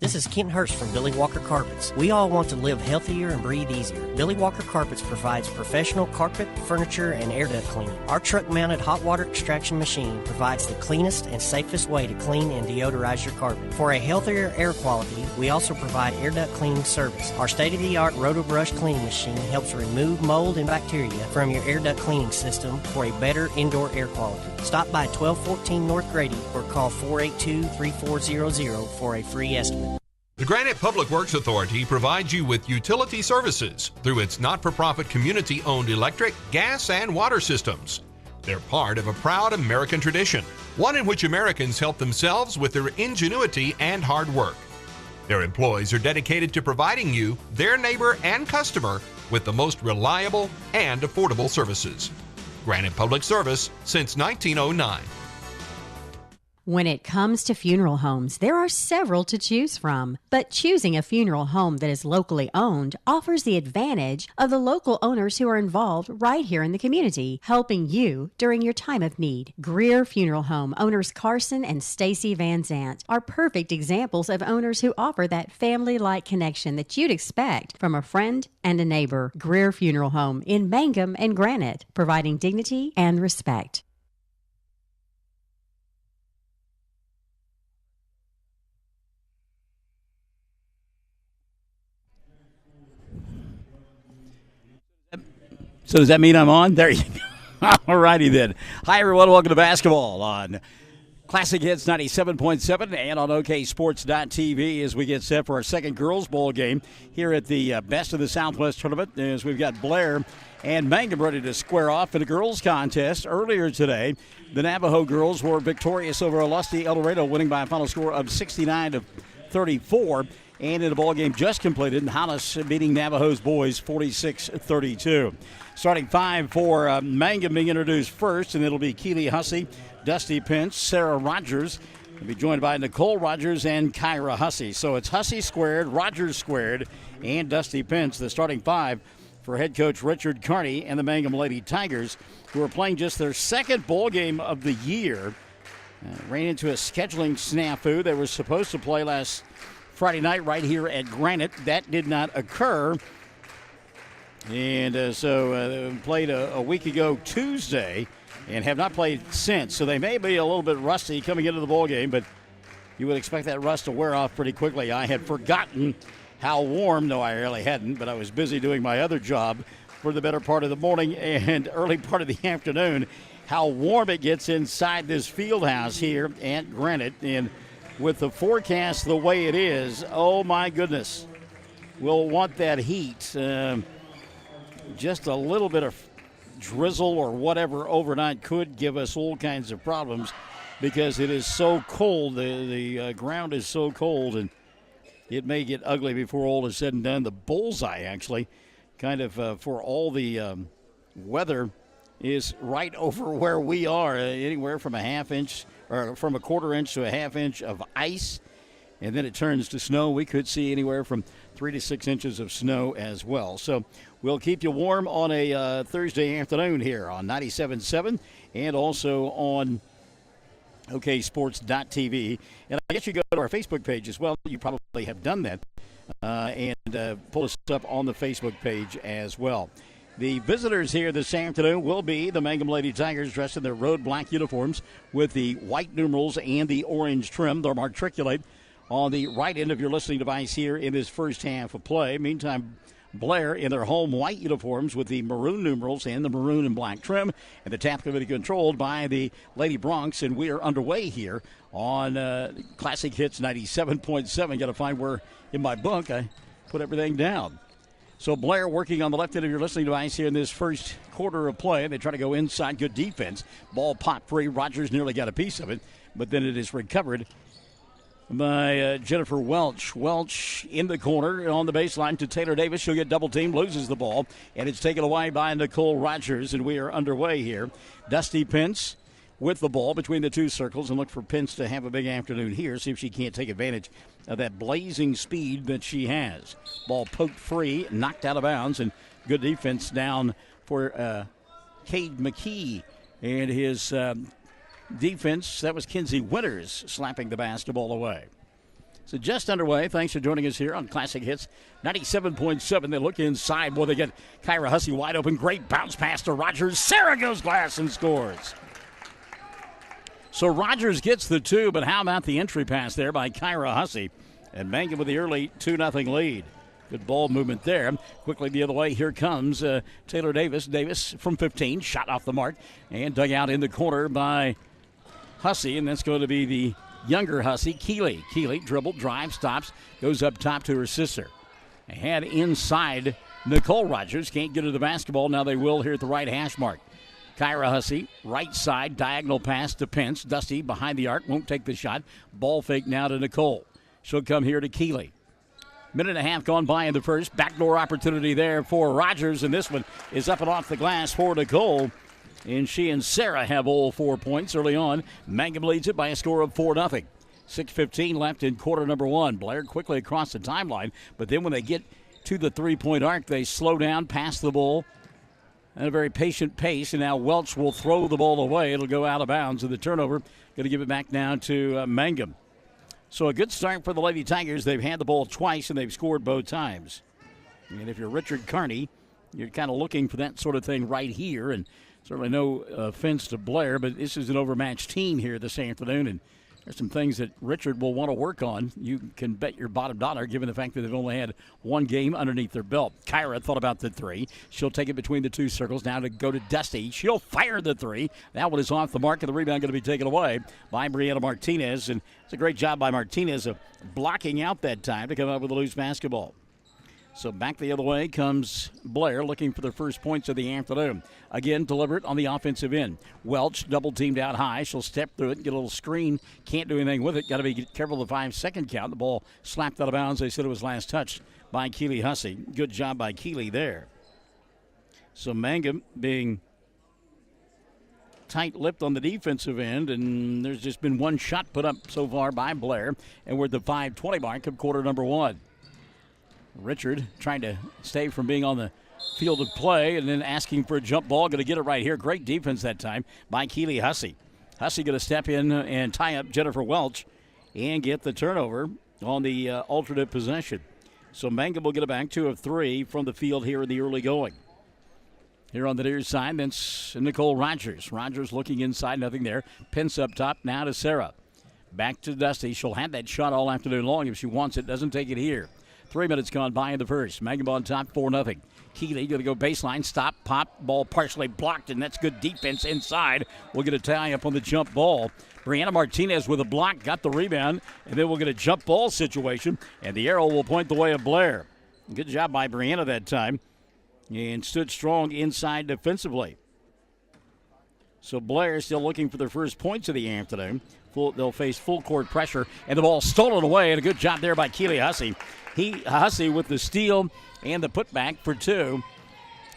This is Ken Hurst from Billy Walker Carpets. We all want to live healthier and breathe easier. Billy Walker Carpets provides professional carpet, furniture, and air duct cleaning. Our truck-mounted hot water extraction machine provides the cleanest and safest way to clean and deodorize your carpet. For a healthier air quality, we also provide air duct cleaning service. Our state-of-the-art Roto-Brush cleaning machine helps remove mold and bacteria from your air duct cleaning system for a better indoor air quality. Stop by 1214 North Grady or call 482-3400 for a free estimate. The Granite Public Works Authority provides you with utility services through its not-for-profit community-owned electric, gas, and water systems. They're part of a proud American tradition, one in which Americans help themselves with their ingenuity and hard work. Their employees are dedicated to providing you, their neighbor and customer, with the most reliable and affordable services. Granite Public Service since 1909. When it comes to funeral homes, there are several to choose from. But choosing a funeral home that is locally owned offers the advantage of the local owners who are involved right here in the community, helping you during your time of need. Greer Funeral Home owners Carson and Stacy Van Zant are perfect examples of owners who offer that family-like connection that you'd expect from a friend and a neighbor. Greer Funeral Home in Mangum and Granite, providing dignity and respect. So does that mean I'm on? There you go. All righty then. Hi, everyone. Welcome to basketball on Classic Hits 97.7 and on OKSports.tv as we get set for our second girls ball game here at the Best of the Southwest tournament, as we've got Blair and Mangum ready to square off in a girls contest. Earlier today, the Navajo girls were victorious over Lusty El Dorado, winning by a final score of 69-34. And in a ball game just completed, Hollis beating Navajo's boys 46-32. Starting five for Mangum being introduced first, and it'll be Keely Hussey, Dusty Pence, Sarah Rogers. They'll be joined by Nicole Rogers and Kyra Hussey. So it's Hussey squared, Rogers squared, and Dusty Pence, the starting five for head coach Richard Carney and the Mangum Lady Tigers, who are playing just their second ball game of the year. Ran into a scheduling snafu. They were supposed to play last Friday night right here at Granite. That did not occur. And so played a week ago Tuesday and have not played since. So they may be a little bit rusty coming into the ball game, but you would expect that rust to wear off pretty quickly. I had forgotten how warm, no, I really hadn't, but I was busy doing my other job for the better part of the morning and early part of the afternoon, how warm it gets inside this field house here at Granite. And with the forecast the way it is, oh my goodness, we'll want that heat. Just a little bit of drizzle or whatever overnight could give us all kinds of problems because it is so cold. The ground is so cold, and it may get ugly before all is said and done. The bullseye, actually, kind of for all the weather is right over where we are, anywhere from a half inch or from a quarter inch to a half inch of ice, and then it turns to snow. We could see anywhere from 3 to 6 inches of snow as well. So we'll keep you warm on a Thursday afternoon here on 97.7 and also on OKSports.tv. And I guess you go to our Facebook page as well. You probably have done that and pull us up on the Facebook page as well. The visitors here this afternoon will be the Mangum Lady Tigers, dressed in their road black uniforms with the white numerals and the orange trim. They'll matriculate on the right end of your listening device here in this first half of play. Meantime, Blair in their home white uniforms with the maroon numerals and the maroon and black trim, and the tap committee controlled by the Lady Bronx. And we are underway here on Classic Hits 97.7. Got to find where in my book I put everything down. So Blair working on the left end of your listening device here in this first quarter of play. They try to go inside. Good defense. Ball popped free. Rogers nearly got a piece of it, but then it is recovered by Jennifer Welch. Welch in the corner on the baseline to Taylor Davis. She'll get double teamed, loses the ball, and it's taken away by Nicole Rogers, and we are underway here. Dusty Pence with the ball between the two circles, and look for Pence to have a big afternoon here, see if she can't take advantage of that blazing speed that she has. Ball poked free, knocked out of bounds, and good defense down for Cade McKee and his defense. That was Kinsey Winters slapping the basketball away. So just underway. Thanks for joining us here on Classic Hits 97.7. They look inside. Boy, they get Kyra Hussey wide open. Great bounce pass to Rogers. Sarah goes glass and scores. So Rogers gets the 2, but how about the entry pass there by Kyra Hussey? And Mangum with the early 2-0 lead. Good ball movement there. Quickly the other way. Here comes Taylor Davis. Davis from 15. Shot off the mark. And dug out in the corner by Hussey. And that's going to be the younger Hussey, Keeley. Keeley dribble, drive, stops, goes up top to her sister. Ahead inside Nicole Rogers. Can't get her the basketball. Now they will here at the right hash mark. Kyra Hussey, right side, diagonal pass to Pence. Dusty behind the arc, won't take the shot. Ball fake now to Nicole. She'll come here to Keeley. Minute and a half gone by in the first. Backdoor opportunity there for Rogers, and this one is up and off the glass for Nicole. And she and Sarah have all 4 points early on. Mangum leads it by a score of 4-0. 6:15 left in quarter number 1. Blair quickly across the timeline, but then when they get to the three-point arc, they slow down, pass the ball at a very patient pace, and now Welch will throw the ball away. It'll go out of bounds, and the turnover going to give it back now to Mangum. So a good start for the Lady Tigers. They've had the ball twice, and they've scored both times. And if you're Richard Kearney, you're kind of looking for that sort of thing right here, and certainly no offense to Blair, but this is an overmatched team here this afternoon, and there's some things that Richard will want to work on. You can bet your bottom dollar, given the fact that they've only had one game underneath their belt. Kyra thought about the 3. She'll take it between the 2 circles. Now to go to Dusty. She'll fire the 3. That one is off the mark, and the rebound going to be taken away by Brianna Martinez. And it's a great job by Martinez of blocking out that time to come up with a loose basketball. So back the other way comes Blair, looking for the first points of the afternoon. Again, deliberate on the offensive end. Welch double teamed out high. She'll step through it, get a little screen. Can't do anything with it. Got to be careful of the 5-second count. The ball slapped out of bounds. They said it was last touched by Keeley Hussey. Good job by Keeley there. So Mangum being tight-lipped on the defensive end, and there's just been one shot put up so far by Blair, and we're at the 5:20 mark of quarter number 1. Richard trying to stay from being on the field of play and then asking for a jump ball. Going to get it right here. Great defense that time by Keeley Hussey. Hussey going to step in and tie up Jennifer Welch and get the turnover on the alternate possession. So Mangum will get it back 2 of 3 from the field here in the early going. Here on the near side, that's Nicole Rogers. Rogers looking inside, nothing there. Pence up top, now to Sarah. Back to Dusty. She'll have that shot all afternoon long if she wants it. Doesn't take it here. 3 minutes gone by in the first. Mangum on top, 4-0. Keeley going to go baseline, stop, pop, ball partially blocked, and that's good defense inside. We'll get a tie up on the jump ball. Brianna Martinez with a block, got the rebound, and then we'll get a jump ball situation, and the arrow will point the way of Blair. Good job by Brianna that time, and stood strong inside defensively. So Blair still looking for their first points of the afternoon. They'll face full court pressure, and the ball stolen away, and a good job there by Keeley Hussey. Hussey with the steal and the putback for 2.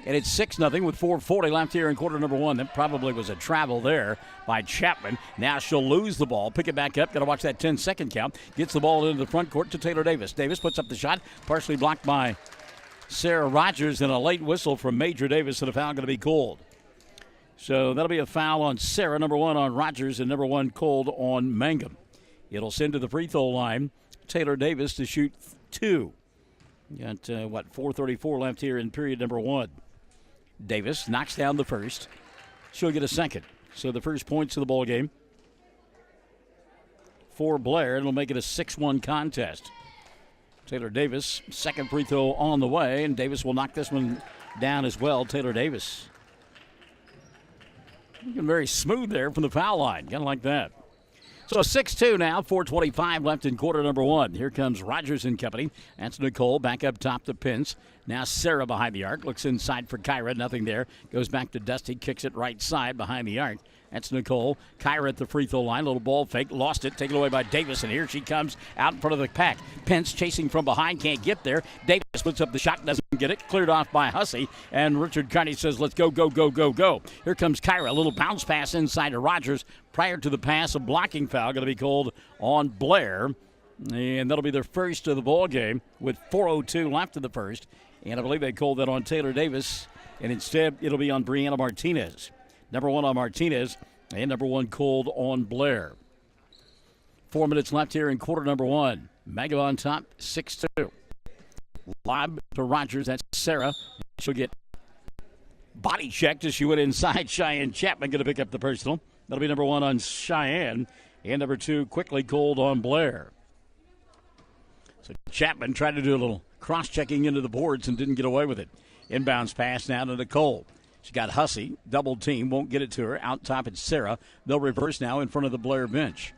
And it's 6-0 with 4:40 left here in quarter number 1. That probably was a travel there by Chapman. Now she'll lose the ball. Pick it back up. Got to watch that 10-second count. Gets the ball into the front court to Taylor Davis. Davis puts up the shot. Partially blocked by Sarah Rogers, and a late whistle from Major Davis, and a foul going to be called. So that'll be a foul on Sarah, number 1 on Rogers, and number 1 called on Mangum. It'll send to the free throw line Taylor Davis to shoot 2. Got, 4:34 left here in period number 1. Davis knocks down the first. She'll get a second. So the first points of the ball game for Blair. It'll make it a 6-1 contest. Taylor Davis, second free throw on the way, and Davis will knock this one down as well. Taylor Davis looking very smooth there from the foul line. Kind of like that. So 6-2 now, 4:25 left in quarter number 1. Here comes Rogers and company. That's Nicole back up top to Pence. Now Sarah behind the arc. Looks inside for Kyra. Nothing there. Goes back to Dusty. Kicks it right side behind the arc. That's Nicole. Kyra at the free throw line. Little ball fake. Lost it. Taken away by Davis. And here she comes out in front of the pack. Pence chasing from behind. Can't get there. Davis puts up the shot. Doesn't get it. Cleared off by Hussey. And Richard Kearney says, let's go, go, go, go, go. Here comes Kyra. A little bounce pass inside to Rogers. Prior to the pass, a blocking foul going to be called on Blair. And that'll be their first of the ball game with 4:02 left in the first. And I believe they called that on Taylor Davis. And instead, it'll be on Brianna Martinez. Number 1 on Martinez, and number 1 called on Blair. 4 minutes left here in quarter number 1. Mangum on top, 6-2. Lob to Rogers. That's Sarah. She'll get body checked as she went inside. Cheyenne Chapman going to pick up the personal. That'll be number 1 on Cheyenne. And number 2 quickly called on Blair. So Chapman tried to do a little cross-checking into the boards and didn't get away with it. Inbounds pass now to Nicole. She got Hussey. Double team. Won't get it to her. Out top it's Sarah. They'll reverse now in front of the Blair bench.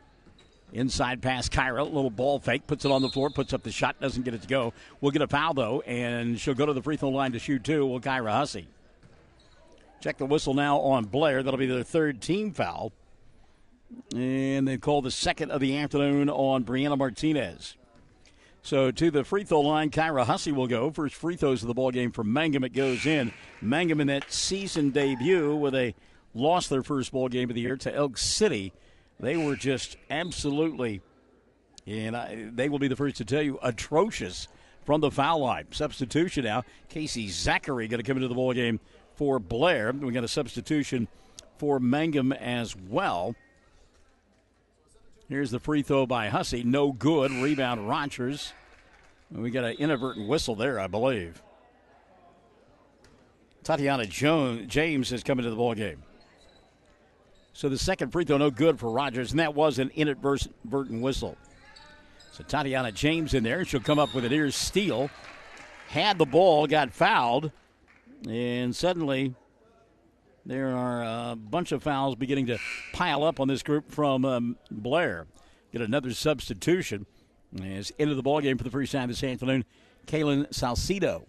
Inside pass, Kyra, little ball fake, puts it on the floor, puts up the shot, doesn't get it to go. We'll get a foul, though, and she'll go to the free throw line to shoot 2. Will Kyra Hussey. Check the whistle now on Blair. That'll be their 3rd team foul. And they call the 2nd of the afternoon on Brianna Martinez. So to the free throw line, Kyra Hussey will go. First free throws of the ball game for Mangum. It goes in. Mangum in that season debut where they lost their first ball game of the year to Elk City. They were just absolutely, and they will be the first to tell you, atrocious from the foul line. Substitution now. Casey Zachary going to come into the ball game for Blair. We got a substitution for Mangum as well. Here's the free throw by Hussey. No good. Rebound Rogers. We got an inadvertent whistle there, I believe. Tatiana James has come into the ball game. So the second free throw, no good for Rogers, and that was an inadvertent whistle. So Tatiana James in there. She'll come up with an ear steal. Had the ball, got fouled, and suddenly there are a bunch of fouls beginning to pile up on this group from Blair. Get another substitution. As into the ball game for the first time this afternoon, Kaylin Salcido.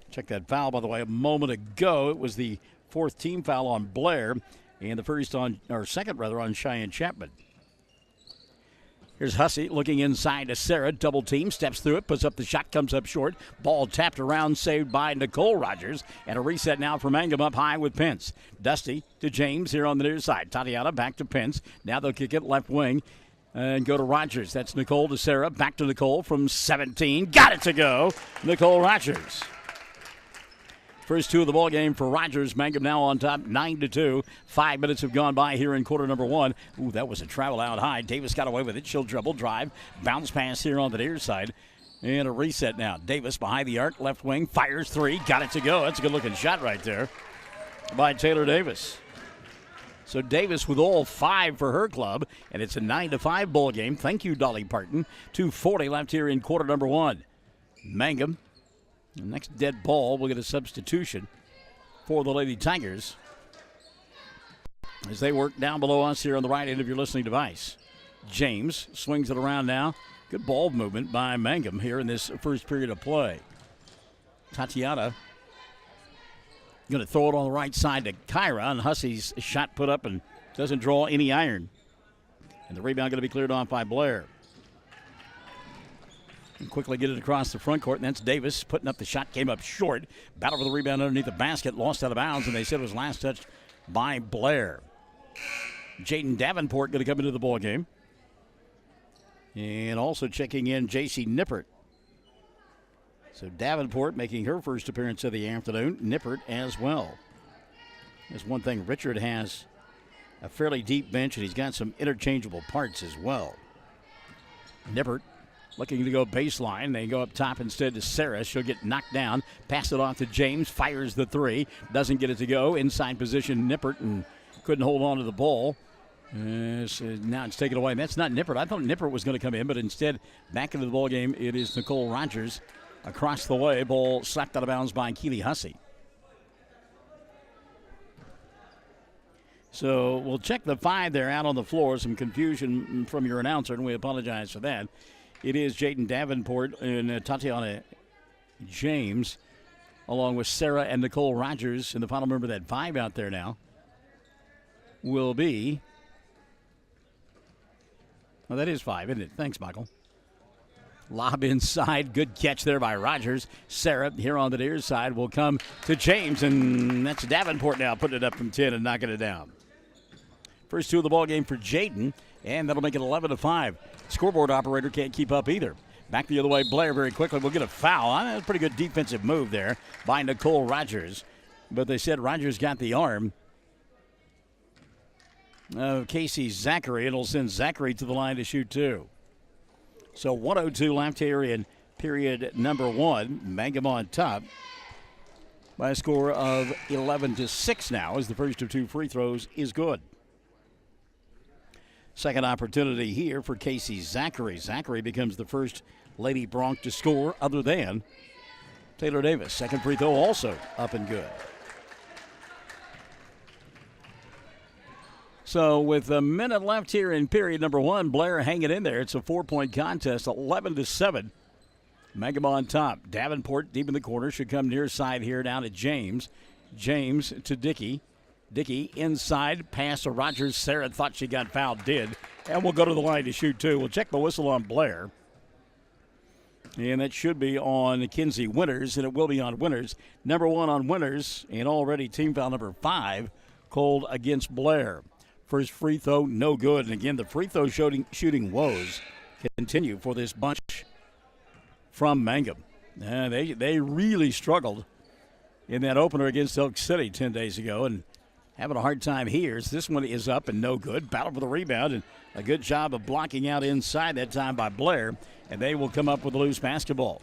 Check that foul, by the way, a moment ago. It was the 4th team foul on Blair. And the second on Cheyenne Chapman. Here's Hussey looking inside to Sarah. Double team, steps through it, puts up the shot, comes up short. Ball tapped around, saved by Nicole Rogers. And a reset now for Mangum up high with Pence. Dusty to James here on the near side. Tatiana back to Pence. Now they'll kick it left wing and go to Rogers. That's Nicole to Sarah. Back to Nicole from 17. Got it to go. Nicole Rogers. First 2 of the ball game for Rogers. Mangum now on top, 9-2. 5 minutes have gone by here in quarter number 1. Ooh, that was a travel out high. Davis got away with it. She'll dribble, drive, bounce pass here on the near side. And a reset now. Davis behind the arc, left wing, fires 3. Got it to go. That's a good-looking shot right there by Taylor Davis. So Davis with all 5 for her club, and it's a 9-5 ball game. Thank you, Dolly Parton. 2:40 left here in quarter number 1. Mangum. The next dead ball, we'll get a substitution for the Lady Tigers as they work down below us here on the right end of your listening device. James swings it around now. Good ball movement by Mangum here in this first period of play. Tatiana going to throw it on the right side to Kyra, and Hussey's shot put up and doesn't draw any iron. And the rebound going to be cleared off by Blair. And quickly get it across the front court, and that's Davis putting up the shot, came up short. Battle for the rebound underneath the basket, lost out of bounds, and they said it was last touched by Blair. Jaden Davenport going to come into the ball game. And also checking in J.C. Nippert. So Davenport making her first appearance of the afternoon. Nippert as well. There's one thing, Richard has a fairly deep bench, and he's got some interchangeable parts as well. Nippert looking to go baseline. They go up top instead to Sarah. She'll get knocked down. Pass it off to James. Fires the 3. Doesn't get it to go. Inside position, Nippert, and couldn't hold on to the ball. So now it's taken away. And that's not Nippert. I thought Nippert was going to come in, but instead, back into the ball game, it is Nicole Rogers. Across the way, ball slapped out of bounds by Keely Hussey. So we'll check the 5 there out on the floor. Some confusion from your announcer, and we apologize for that. It is Jaden Davenport and Tatiana James, along with Sarah and Nicole Rogers. And the final member of that 5 out there now will be, well, that is 5, isn't it? Thanks, Michael. Lob inside. Good catch there by Rogers. Sarah here on the near side will come to James, and that's Davenport now putting it up from 10 and knocking it down. First 2 of the ball game for Jaden, and that'll make it 11-5. Scoreboard operator can't keep up either. Back the other way, Blair very quickly will get a foul. That's a pretty good defensive move there by Nicole Rogers. But they said Rogers got the arm of Casey Zachary. It'll send Zachary to the line to shoot 2. So 1:02 left here in period number 1. Mangum on top by a score of 11-6 now, as the first of 2 free throws is good. Second opportunity here for Casey Zachary. Zachary becomes the first Lady Bronc to score other than Taylor Davis. Second free throw also up and good. So with a minute left here in period number 1, Blair hanging in there. It's a 4-point contest, 11-7. Mangum on top. Davenport deep in the corner, should come near side here down to James. James to Dickey. Dickey inside, pass to Rogers. Sarah thought she got fouled, did. And we'll go to the line to shoot 2. We'll check the whistle on Blair. And that should be on Kinsey Winters, and it will be on Winters. Number 1 on Winters, and already team foul number 5 called against Blair. First free throw, no good. And again, the free throw shooting woes continue for this bunch from Mangum. They really struggled in that opener against Elk City 10 days ago, and having a hard time here. This one is up and no good. Battle for the rebound, and a good job of blocking out inside that time by Blair, and they will come up with a loose basketball.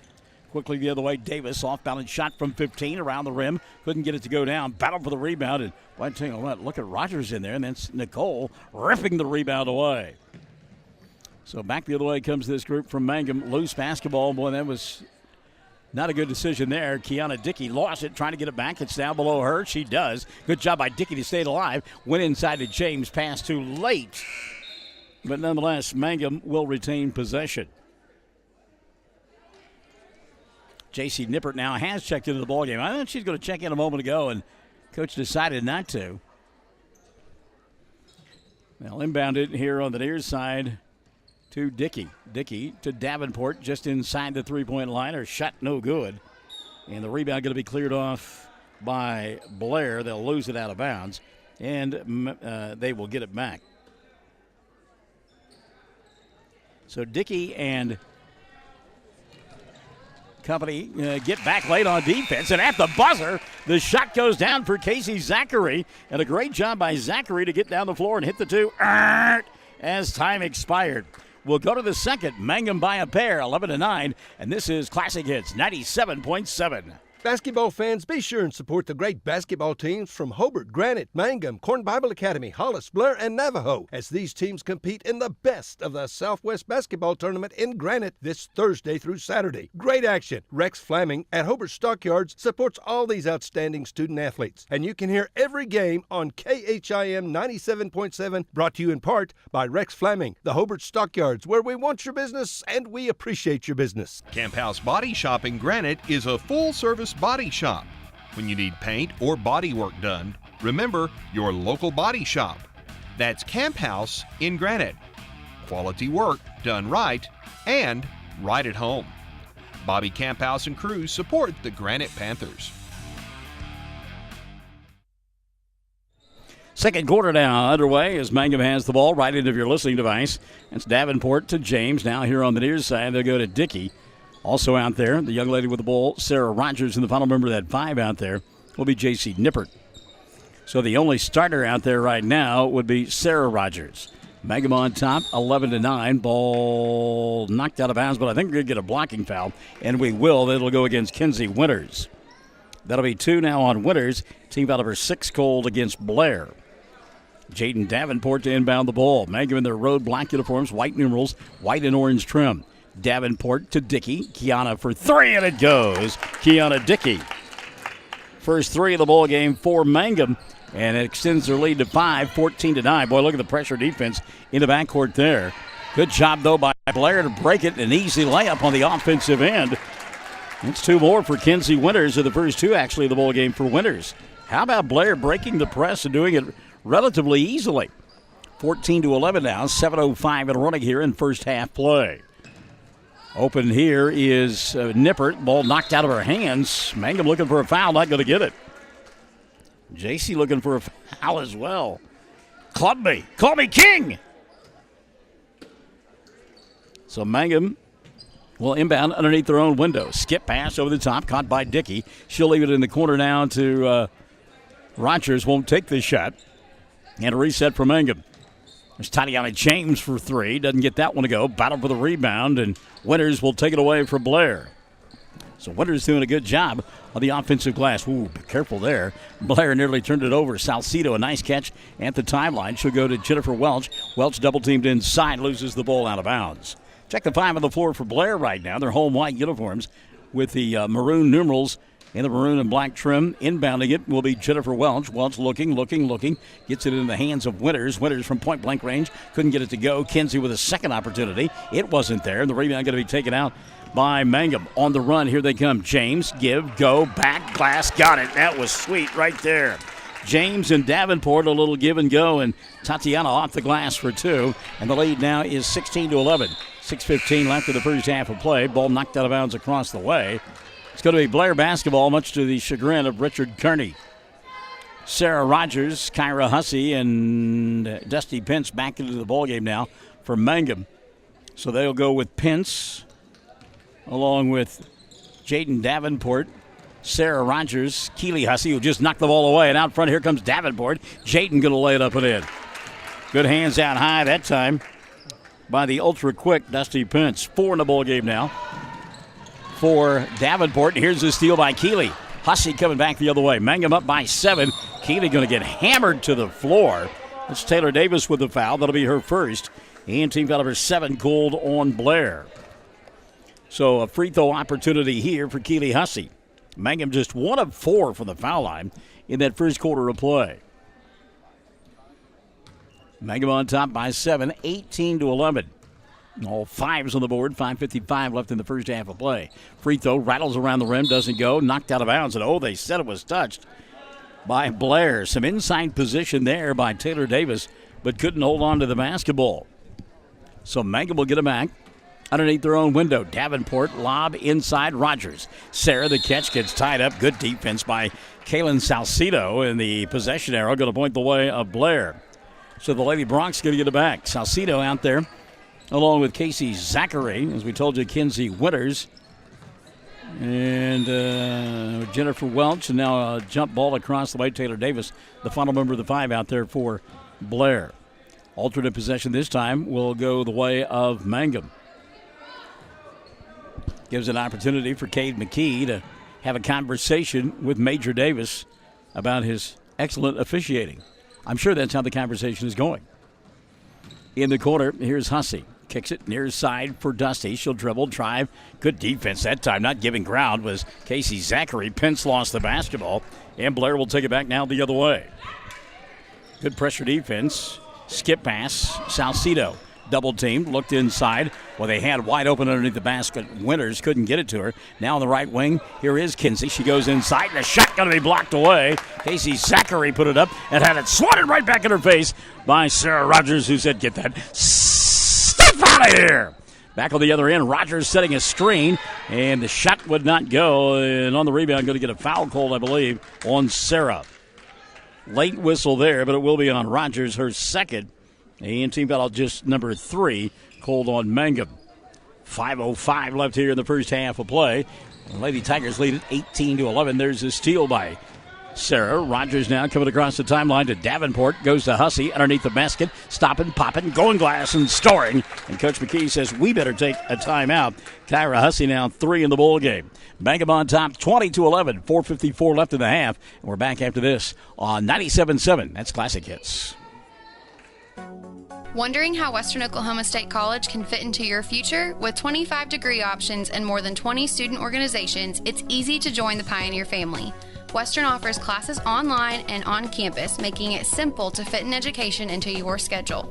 Quickly the other way, Davis, off-balance shot from 15 around the rim. Couldn't get it to go down. Battle for the rebound, and boy, I tell you what, look at Rogers in there, and then Nicole ripping the rebound away. So back the other way comes this group from Mangum. Loose basketball. Boy, that was not a good decision there. Kiana Dickey lost it, trying to get it back. It's down below her. She does. Good job by Dickey to stay alive. Went inside to James. Pass too late. But nonetheless, Mangum will retain possession. J.C. Nippert now has checked into the ballgame. I thought she's going to check in a moment ago, and coach decided not to. They'll inbound it here on the near side to Dickey. Dickey to Davenport just inside the three-point line. Her shot no good. And the rebound going to be cleared off by Blair. They'll lose it out of bounds, and they will get it back. So Dickey and company get back late on defense, and at the buzzer, the shot goes down for Casey Zachary, and a great job by Zachary to get down the floor and hit the two as time expired. We'll go to the second. Mangum by a pair, 11-9, and this is Classic Hits 97.7. Basketball fans, be sure and support the great basketball teams from Hobart, Granite, Mangum, Corn Bible Academy, Hollis, Blair, and Navajo as these teams compete in the best of the Southwest Basketball Tournament in Granite this Thursday through Saturday. Great action. Rex Fleming at Hobart Stockyards supports all these outstanding student athletes, and you can hear every game on KHIM 97.7, brought to you in part by Rex Fleming, the Hobart Stockyards, where we want your business and we appreciate your business. Camp House Body Shop in Granite is a full-service body shop. When you need paint or body work done, remember your local body shop. That's Camp House in Granite. Quality work done right and right at home. Bobby Camphouse and crew support the Granite Panthers. Second quarter now underway as Mangum has the ball right into your listening device. It's Davenport to James. Now here on the near side, they'll go to Dickey. Also out there, the young lady with the ball, Sarah Rogers, and the final member of that 5 out there will be J.C. Nippert. So the only starter out there right now would be Sarah Rogers. Mangum on top, 11-9. Ball knocked out of bounds, but I think we're going to get a blocking foul, and we will. It'll go against Kinsey Winters. That'll be 2 now on Winters. Team foul number 6 called against Blair. Jaden Davenport to inbound the ball. Mangum in their road black uniforms, white numerals, white and orange trim. Davenport to Dickey. Kiana for 3, and it goes. Kiana Dickey. First 3 of the ball game for Mangum, and it extends their lead to 5, 14-9. Boy, look at the pressure defense in the backcourt there. Good job, though, by Blair to break it. An easy layup on the offensive end. It's 2 more for Kinsey Winters, or the first 2, actually, of the ball game for Winters. How about Blair breaking the press and doing it relatively easily? 14-11 now, 7:05 and running here in first half play. Open here is Nippert. Ball knocked out of her hands. Mangum looking for a foul, not going to get it. JC looking for a foul as well. Call me King. So Mangum will inbound underneath their own window. Skip pass over the top, caught by Dickey. She'll leave it in the corner now to Rogers. Won't take this shot. And a reset for Mangum. There's Tatiana James for three. Doesn't get that one to go. Battle for the rebound, and Winters will take it away from Blair. So Winters doing a good job on the offensive glass. Ooh, be careful there. Blair nearly turned it over. Salcedo, a nice catch at the timeline. She'll go to Jennifer Welch. Welch double-teamed inside, loses the ball out of bounds. Check the 5 on the floor for Blair right now. Their home white uniforms with the maroon numerals and the maroon and black trim. Inbounding it will be Jennifer Welch. Welch looking. Gets it in the hands of Winters. Winters from point-blank range. Couldn't get it to go. Kinsey with a second opportunity. It wasn't there. The rebound going to be taken out by Mangum. On the run, here they come. James, give, go, back, glass, got it. That was sweet right there. James and Davenport, a little give and go, and Tatiana off the glass for two. And the lead now is 16-11. 6:15 left in the first half of play. Ball knocked out of bounds across the way. It's going to be Blair basketball, much to the chagrin of Richard Kearney. Sarah Rogers, Kyra Hussey, and Dusty Pence back into the ballgame now for Mangum. So they'll go with Pence, along with Jaden Davenport, Sarah Rogers, Keely Hussey, who just knocked the ball away. And out front, here comes Davenport. Jaden going to lay it up and in. Good hands out high that time by the ultra-quick Dusty Pence. 4 in the ballgame now for Davenport. Here's the steal by Keely. Hussey coming back the other way. Mangum up by 7. Keely going to get hammered to the floor. It's Taylor Davis with the foul. That'll be her first. And team foul number 7 called on Blair. So a free throw opportunity here for Keely Hussey. Mangum just 1 of 4 from the foul line in that first quarter of play. Mangum on top by 7, 18-11. All 5s on the board, 5:55 left in the first half of play. Free throw rattles around the rim, doesn't go, knocked out of bounds. And they said it was touched by Blair. Some inside position there by Taylor Davis, but couldn't hold on to the basketball. So Mangum will get it back underneath their own window. Davenport, lob inside Rogers. Sarah, the catch, gets tied up. Good defense by Kaylin Salcedo, and the possession arrow going to point the way of Blair. So the Lady Bronx going to get it back. Salcedo out there, along with Casey Zachary, as we told you, Kinsey Winters, and Jennifer Welch, and now a jump ball across the way. Taylor Davis, the final member of the 5 out there for Blair. Alternate possession this time will go the way of Mangum. Gives an opportunity for Cade McKee to have a conversation with Major Davis about his excellent officiating. I'm sure that's how the conversation is going. In the corner, here's Hussey. Kicks it near side for Dusty. She'll dribble, drive. Good defense that time. Not giving ground was Casey Zachary. Pence lost the basketball, and Blair will take it back now the other way. Good pressure defense. Skip pass. Salcedo double teamed, looked inside. Well, they had wide open underneath the basket. Winters couldn't get it to her. Now on the right wing, here is Kinsey. She goes inside, and the shot going to be blocked away. Casey Zachary put it up and had it swatted right back in her face by Sarah Rogers, who said, "Get that stuff out of here." Back on the other end, Rogers setting a screen, and the shot would not go. And on the rebound, going to get a foul called, I believe, on Sarah. Late whistle there, but it will be on Rogers, her second. And team foul just number 3 called on Mangum. 5:05 left here in the first half of play. The Lady Tigers lead it 18-11. There's a steal by Sarah. Rogers now coming across the timeline to Davenport. Goes to Hussey underneath the basket. Stopping, popping, going glass, and storing. And Coach McKee says we better take a timeout. Kyra Hussey now 3 in the ball game. Mangum on top 20-11. 4:54 left in the half. And we're back after this on 97.7. That's Classic Hits. Wondering how Western Oklahoma State College can fit into your future? With 25 degree options and more than 20 student organizations, it's easy to join the Pioneer family. Western offers classes online and on campus, making it simple to fit an education into your schedule.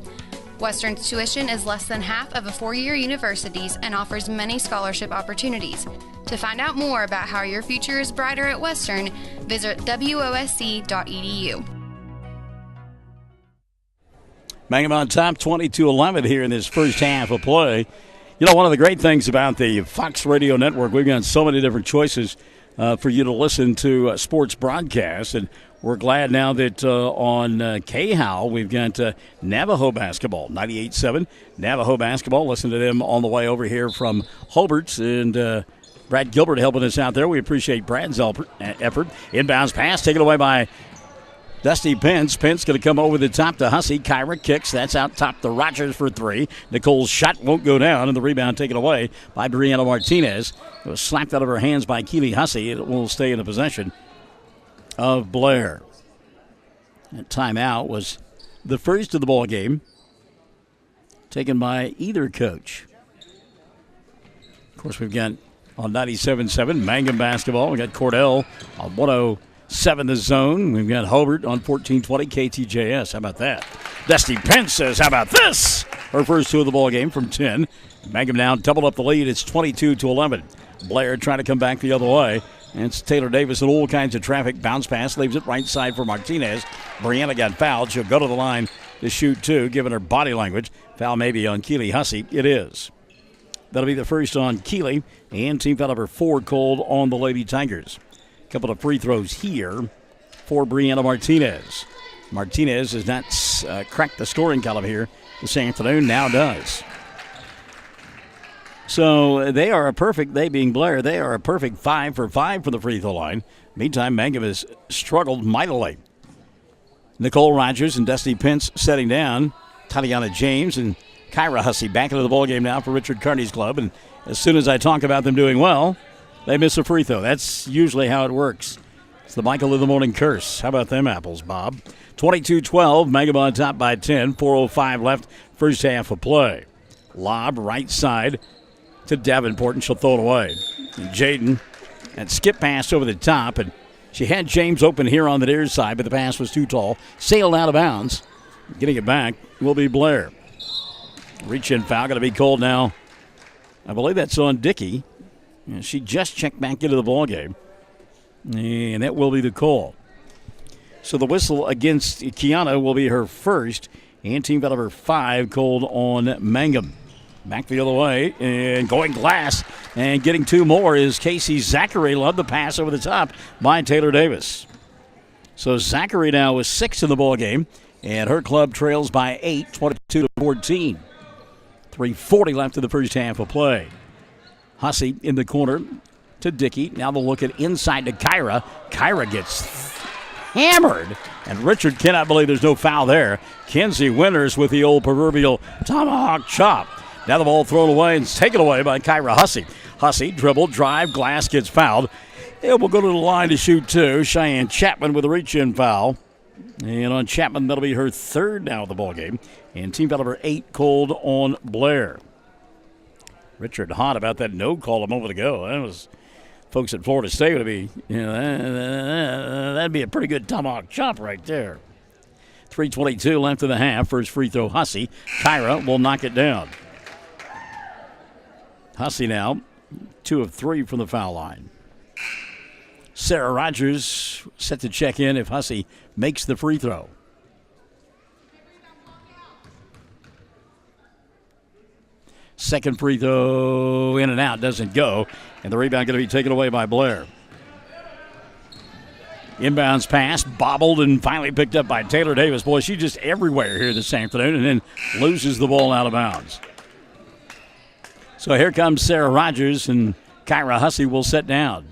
Western's tuition is less than half of a 4-year university's and offers many scholarship opportunities. To find out more about how your future is brighter at Western, visit wosc.edu. Mangum on top 22-11 here in this first half of play. You know, one of the great things about the Fox Radio Network, we've got so many different choices for you to listen to sports broadcasts, and we're glad now that on KHOW we've got Navajo basketball, 98.7 Navajo basketball. Listen to them on the way over here from Hobart, and Brad Gilbert helping us out there. We appreciate Brad's effort. Inbounds pass taken away by Dusty Pence. Pence going to come over the top to Hussey. Kyra kicks. That's out top to Rogers for 3. Nicole's shot won't go down, and the rebound taken away by Brianna Martinez. It was slapped out of her hands by Keely Hussey. It will stay in the possession of Blair. That timeout was the first of the ball game, taken by either coach. Of course, we've got on 97.7 Mangum basketball. We've got Cordell on 107 The Zone. We've got Hobart on 1420 KTJS. How about that? Dusty Pence says, how about this? Her first 2 of the ball game from 10. Mangum now doubled up the lead. It's 22-11. Blair trying to come back the other way. And it's Taylor Davis in all kinds of traffic. Bounce pass, leaves it right side for Martinez. Brianna got fouled. She'll go to the line to shoot 2, given her body language. Foul maybe on Keely Hussey. It is. That'll be the first on Keely. And team foul number 4 called on the Lady Tigers. A couple of free throws here for Brianna Martinez. Martinez has not cracked the scoring column here this afternoon. Now does. So they being Blair, they are a perfect 5 for 5 for the free throw line. Meantime, Mangum has struggled mightily. Nicole Rogers and Dusty Pence setting down. Tatiana James and Kyra Hussey back into the ballgame now for Richard Kearney's club. And as soon as I talk about them doing well, they miss a free throw. That's usually how it works. It's the Michael of the Morning curse. How about them apples, Bob? 22-12, Mangum on top by 10. 4:05 left, first half of play. Lob right side to Davenport, and she'll throw it away. And Jaden and skip pass over the top, and she had James open here on the near side, but the pass was too tall. Sailed out of bounds. Getting it back will be Blair. Reach-in foul going to be called now. I believe that's on Dickey. And she just checked back into the ballgame. And that will be the call. So the whistle against Kiana will be her first. And team foul number 5 called on Mangum. Back the other way and going glass. And getting 2 more is Casey Zachary. Love the pass over the top by Taylor Davis. So Zachary now with 6 in the ballgame. And her club trails by 8, 22-14. 3:40 left in the first half of play. Hussey in the corner to Dickey. Now they'll look at inside to Kyra. Kyra gets hammered. And Richard cannot believe there's no foul there. Kenzie Winters with the old proverbial tomahawk chop. Now the ball thrown away and taken away by Kyra Hussey. Hussey dribble, drive, glass, gets fouled. It will go to the line to shoot 2. Cheyenne Chapman with a reach-in foul. And on Chapman, that'll be her 3rd now of the ballgame. And team foul number 8 called on Blair. Richard hot about that no call a moment ago. That was folks at Florida State would be, that'd be a pretty good tomahawk chop right there. 3:22 left in the half. First free throw, Hussey. Kyra will knock it down. Hussey now 2 of 3 from the foul line. Sarah Rogers set to check in if Hussey makes the free throw. Second free throw in and out, doesn't go. And the rebound going to be taken away by Blair. Inbounds pass, bobbled and finally picked up by Taylor Davis. Boy, she's just everywhere here this afternoon and then loses the ball out of bounds. So here comes Sarah Rogers and Kyra Hussey will set down.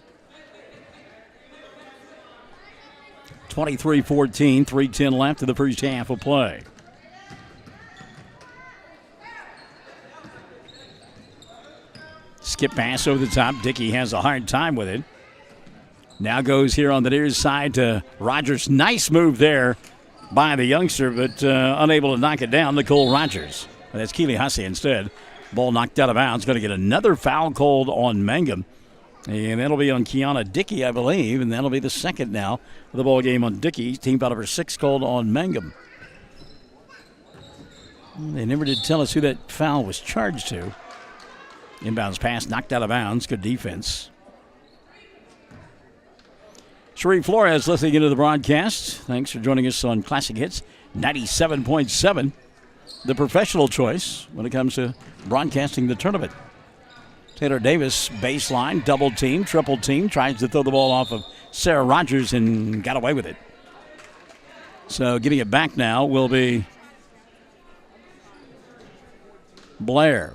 23-14, 3:10 left in the first half of play. Skip pass over the top. Dickey has a hard time with it. Now goes here on the near side to Rogers. Nice move there by the youngster, but unable to knock it down. Nicole Rogers. That's Keely Hussey instead. Ball knocked out of bounds. Going to get another foul called on Mangum. And that'll be on Kiana Dickey, I believe. And that'll be the second now of the ball game on Dickey. Team foul number 6 called on Mangum. They never did tell us who that foul was charged to. Inbounds pass, knocked out of bounds. Good defense. Sheree Flores listening into the broadcast. Thanks for joining us on Classic Hits 97.7. The professional choice when it comes to broadcasting the tournament. Taylor Davis, baseline, double team, triple team, tries to throw the ball off of Sarah Rogers and got away with it. So getting it back now will be Blair.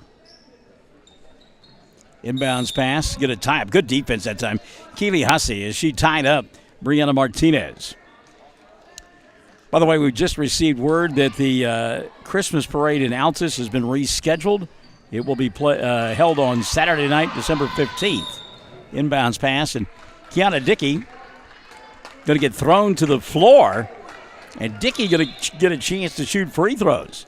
Inbounds pass, get a tie up. Good defense that time. Keely Hussey as she tied up Brianna Martinez. By the way, we just received word that the Christmas parade in Altus has been rescheduled. It will be held on Saturday night, December 15th. Inbounds pass, and Kiana Dickey going to get thrown to the floor, and Dickey going to get a chance to shoot free throws.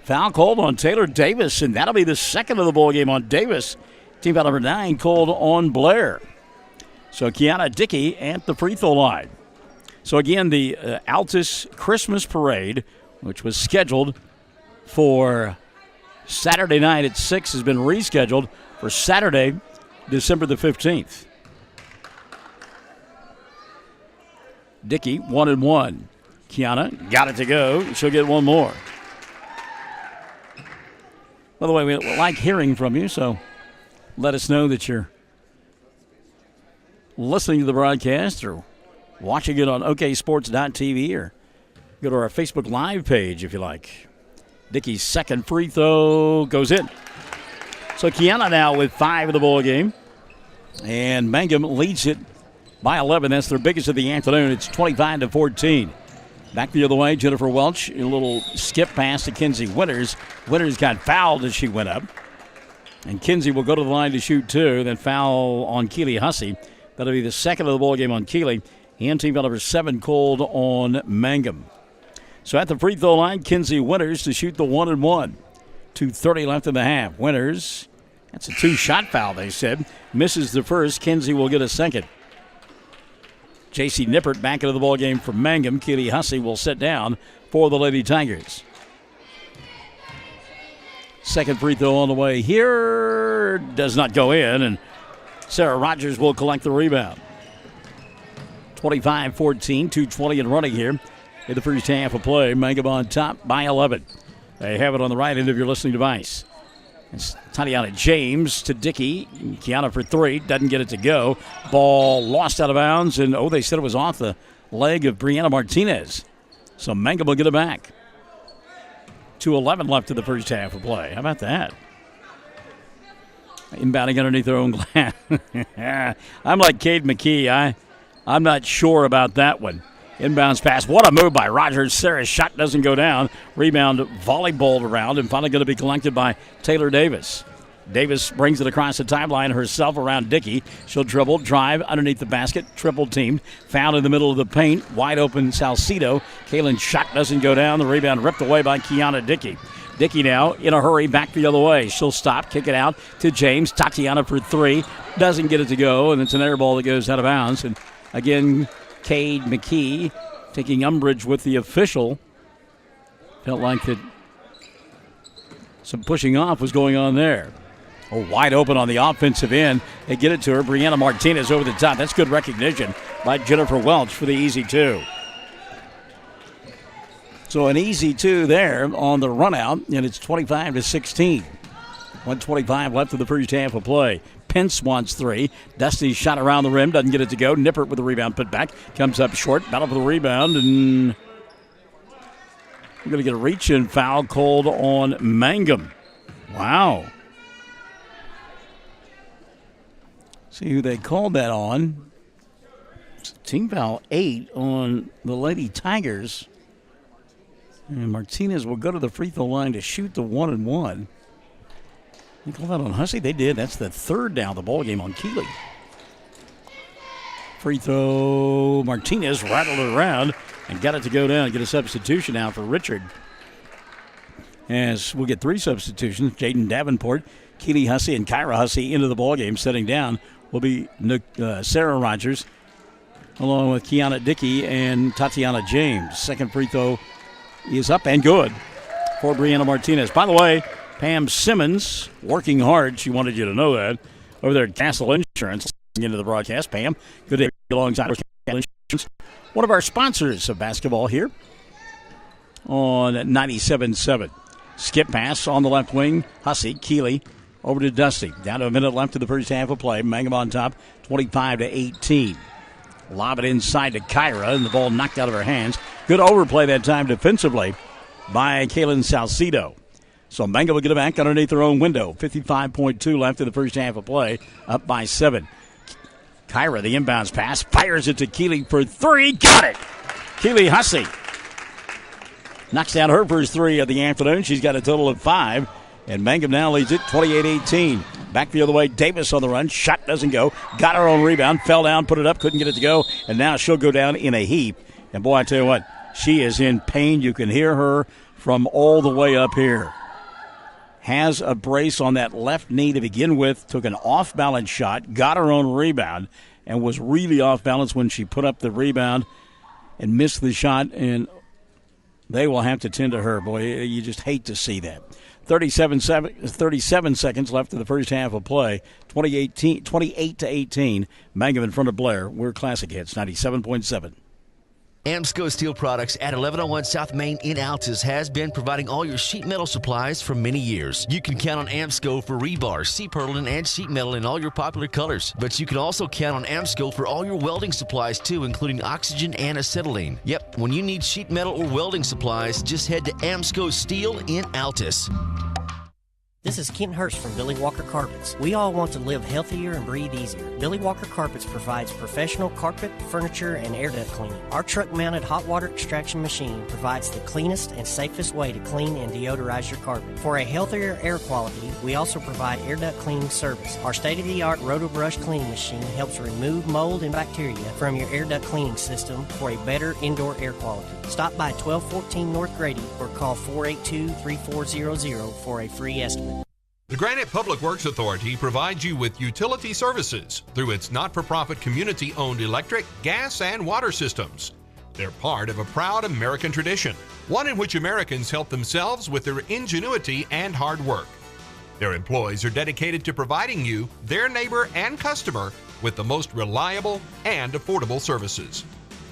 Foul called on Taylor Davis, and that'll be the second of the ball game on Davis. Team foul number 9 called on Blair. So Kiana Dickey at the free throw line. So again, the Altus Christmas Parade, which was scheduled for Saturday night at 6, has been rescheduled for Saturday, December the 15th. Dickey, 1-1. Kiana got it to go. She'll get one more. By the way, we like hearing from you, so let us know that you're listening to the broadcast or watching it on oksports.tv, or go to our Facebook Live page if you like. Dickey's second free throw goes in. So Kiana now with 5 of the ball game, and Mangum leads it by 11. That's their biggest of the afternoon. It's 25-14. Back the other way, Jennifer Welch, a little skip pass to Kinsey Winters. Winters got fouled as she went up, and Kinsey will go to the line to shoot 2. Then foul on Keely Hussey. That'll be the second of the ball game on Keely. And team foul number 7 called on Mangum. So at the free throw line, Kinsey Winters to shoot the 1-1. 2:30 left in the half. Winters, that's a 2-shot foul, they said. Misses the first. Kinsey will get a second. J.C. Nippert back into the ball game for Mangum. Keely Hussey will sit down for the Lady Tigers. Second free throw on the way here. Does not go in, and Sarah Rogers will collect the rebound. 25-14, 2:20 and running here in the first half of play. Mangum on top by 11. They have it on the right end of your listening device. It's Tatiana James to Dickey. Kiana for 3. Doesn't get it to go. Ball lost out of bounds, and they said it was off the leg of Brianna Martinez. So Mangum will get it back. 2:11 left in the first half of play. How about that? Inbounding underneath their own glass. I'm like Cade McKee. I'm not sure about that one. Inbounds pass. What a move by Rogers. Sarah's shot doesn't go down. Rebound volleyballed around and finally going to be collected by Taylor Davis. Davis brings it across the timeline herself around Dickey. She'll dribble, drive underneath the basket. Triple teamed. Found in the middle of the paint. Wide open Salcido. Kaylin's shot doesn't go down. The rebound ripped away by Kiana Dickey. Dickey now in a hurry back the other way. She'll stop, kick it out to James. Tatiana for 3. Doesn't get it to go, and it's an air ball that goes out of bounds. And again, Cade McKee taking umbrage with the official. Felt like that some pushing off was going on there. Wide open on the offensive end. They get it to her. Brianna Martinez over the top. That's good recognition by Jennifer Welch for the easy 2. So an easy 2 there on the run out, and it's 25-16. 1:25 left in the first half of play. Pence wants 3. Dusty's shot around the rim, doesn't get it to go. Nippert with the rebound put back. Comes up short, battle for the rebound, and we're going to get a reach-in foul called on Mangum. Wow. See who they called that on. Team foul 8 on the Lady Tigers. And Martinez will go to the free throw line to shoot the 1-1. They called that on Hussey? They did. That's the third down of the ball game on Keely. Free throw. Martinez rattled it around and got it to go down. Get a substitution now for Richard. As we'll get 3 substitutions. Jaden Davenport, Keely Hussey, and Kyra Hussey into the ball game. Setting down will be Sarah Rogers, along with Kiana Dickey and Tatiana James. Second free throw is up and good for Brianna Martinez. By the way, Pam Simmons working hard. She wanted you to know that over there at Castle Insurance. Into the broadcast, Pam. Good to be alongside Castle Insurance. One of our sponsors of basketball here on 97.7. Skip pass on the left wing. Hussey, Keely over to Dusty. Down to a minute left in the first half of play. Mangum on top, 25-18. Lob it inside to Kyra, and the ball knocked out of her hands. Good overplay that time defensively by Kaylin Salcido. So Mangum will get it back underneath their own window. 55.2 left in the first half of play, up by 7. Kyra, the inbounds pass, fires it to Keely for 3. Got it! Keely Hussey knocks down her first three of the afternoon. She's got a total of 5. And Mangum now leads it 28-18. Back the other way, Davis on the run. Shot doesn't go. Got her own rebound. Fell down, put it up, couldn't get it to go. And now she'll go down in a heap. And boy, I tell you what, she is in pain. You can hear her from all the way up here. Has a brace on that left knee to begin with. Took an off-balance shot. Got her own rebound. And was really off-balance when she put up the rebound and missed the shot. And they will have to tend to her. Boy, you just hate to see that. 37 seconds left in the first half of play. 28-18. Mangum in front of Blair. We're Classic Hits 97.7. Amsco Steel Products at 1101 South Main in Altus has been providing all your sheet metal supplies for many years. You can count on Amsco for rebar, C-purlin, and sheet metal in all your popular colors. But you can also count on Amsco for all your welding supplies too, including oxygen and acetylene. Yep, when you need sheet metal or welding supplies, just head to Amsco Steel in Altus. This is Kent Hurst from Billy Walker Carpets. We all want to live healthier and breathe easier. Billy Walker Carpets provides professional carpet, furniture, and air duct cleaning. Our truck-mounted hot water extraction machine provides the cleanest and safest way to clean and deodorize your carpet. For a healthier air quality, we also provide air duct cleaning service. Our state-of-the-art RotoBrush cleaning machine helps remove mold and bacteria from your air duct cleaning system for a better indoor air quality. Stop by 1214 North Grady or call 482-3400 for a free estimate. The Granite Public Works Authority provides you with utility services through its not-for-profit community-owned electric, gas, and water systems. They're part of a proud American tradition, one in which Americans help themselves with their ingenuity and hard work. Their employees are dedicated to providing you, their neighbor and customer, with the most reliable and affordable services.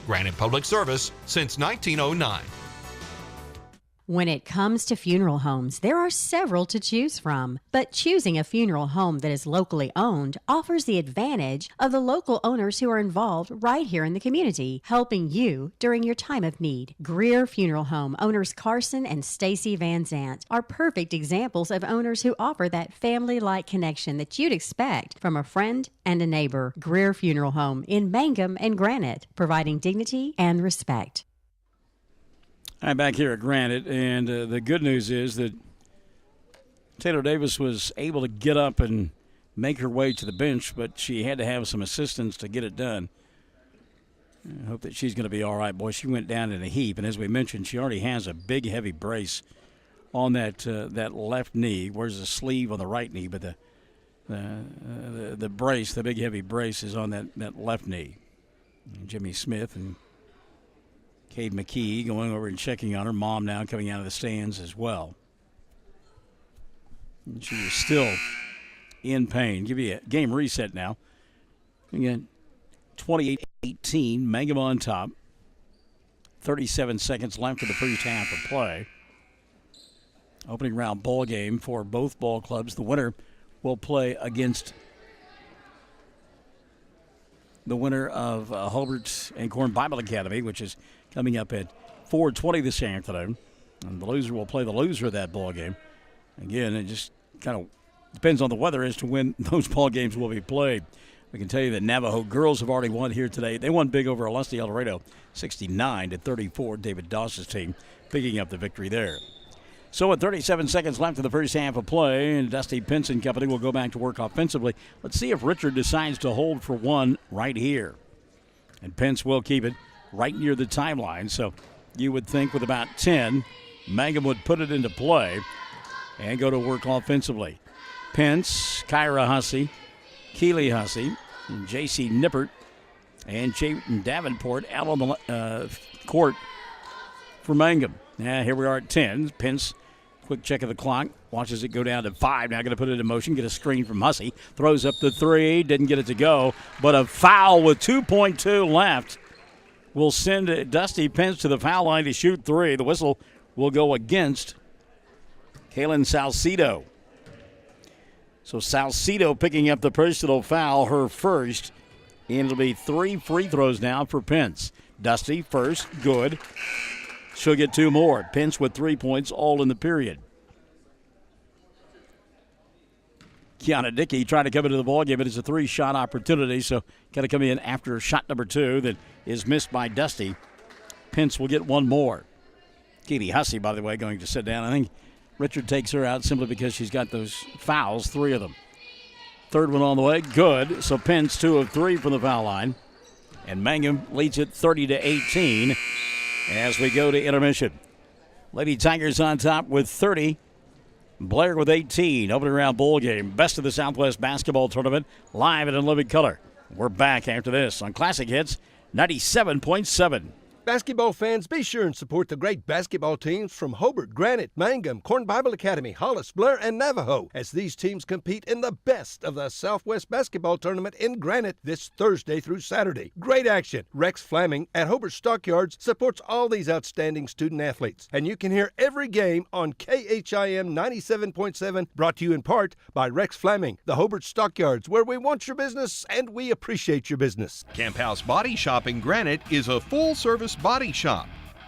Granite Public Service since 1909. When it comes to funeral homes, there are several to choose from. But choosing a funeral home that is locally owned offers the advantage of the local owners who are involved right here in the community, helping you during your time of need. Greer Funeral Home owners Carson and Stacy Van Zant are perfect examples of owners who offer that family-like connection that you'd expect from a friend and a neighbor. Greer Funeral Home in Mangum and Granite, providing dignity and respect. I'm back here at Granite, and the good news is that Taylor Davis was able to get up and make her way to the bench, but she had to have some assistance to get it done. I hope that she's going to be all right. Boy, she went down in a heap, and as we mentioned, she already has a big, heavy brace on that left knee. Where's the sleeve on the right knee, but the brace, the big, heavy brace is on that left knee. And Jimmy Smith and Cade McKee going over and checking on her. Mom now coming out of the stands as well. And she is still in pain. Give you a game reset now. Again, 28-18, Mangum on top. 37 seconds left in the first half of play. Opening round ball game for both ball clubs. The winner will play against the winner of Hobart and Corn Bible Academy, which is coming up at 4:20 this afternoon. And the loser will play the loser of that ball game. Again, it just kind of depends on the weather as to when those ball games will be played. We can tell you that Navajo girls have already won here today. They won big over Olustee El Dorado, 69-34. David Doss's team picking up the victory there. So with 37 seconds left in the first half of play, and Dusty Pence and company will go back to work offensively. Let's see if Richard decides to hold for one right here. And Pence will keep it right near the timeline. So you would think with about 10, Mangum would put it into play and go to work offensively. Pence, Kyra Hussey, Keely Hussey, and J.C. Nippert, and Jayden Davenport out on the court for Mangum. Now here we are at 10. Pence, quick check of the clock, watches it go down to 5. Now going to put it in motion, get a screen from Hussey. Throws up the 3, didn't get it to go. But a foul with 2.2 left will send Dusty Pence to the foul line to shoot 3. The whistle will go against Kaylin Salcido. So Salcido picking up the personal foul, her first. And it'll be 3 free throws now for Pence. Dusty first, good. She'll get 2 more. Pence with 3 points, all in the period. Kiana Dickey trying to come into the ballgame, but it's a 3-shot opportunity, so got to come in after shot number 2 that is missed by Dusty. Pence will get 1 more. Keely Hussey, by the way, going to sit down. I think Richard takes her out simply because she's got those fouls, 3 of them. Third one on the way, good. So Penn's 2 of 3 from the foul line. And Mangum leads it 30-18 as we go to intermission. Lady Tigers on top with 30. Blair with 18. Opening round bowl game. Best of the Southwest basketball tournament live and in living color. We're back after this on Classic Hits 97.7. Basketball fans, be sure and support the great basketball teams from Hobart, Granite, Mangum, Corn Bible Academy, Hollis, Blair, and Navajo as these teams compete in the best of the Southwest basketball tournament in Granite this Thursday through Saturday. Great action. Rex Fleming at Hobart Stockyards supports all these outstanding student athletes. And you can hear every game on KHIM 97.7, brought to you in part by Rex Fleming, the Hobart Stockyards, where we want your business and we appreciate your business. Camp House Body Shop in Granite is a full-service body shop.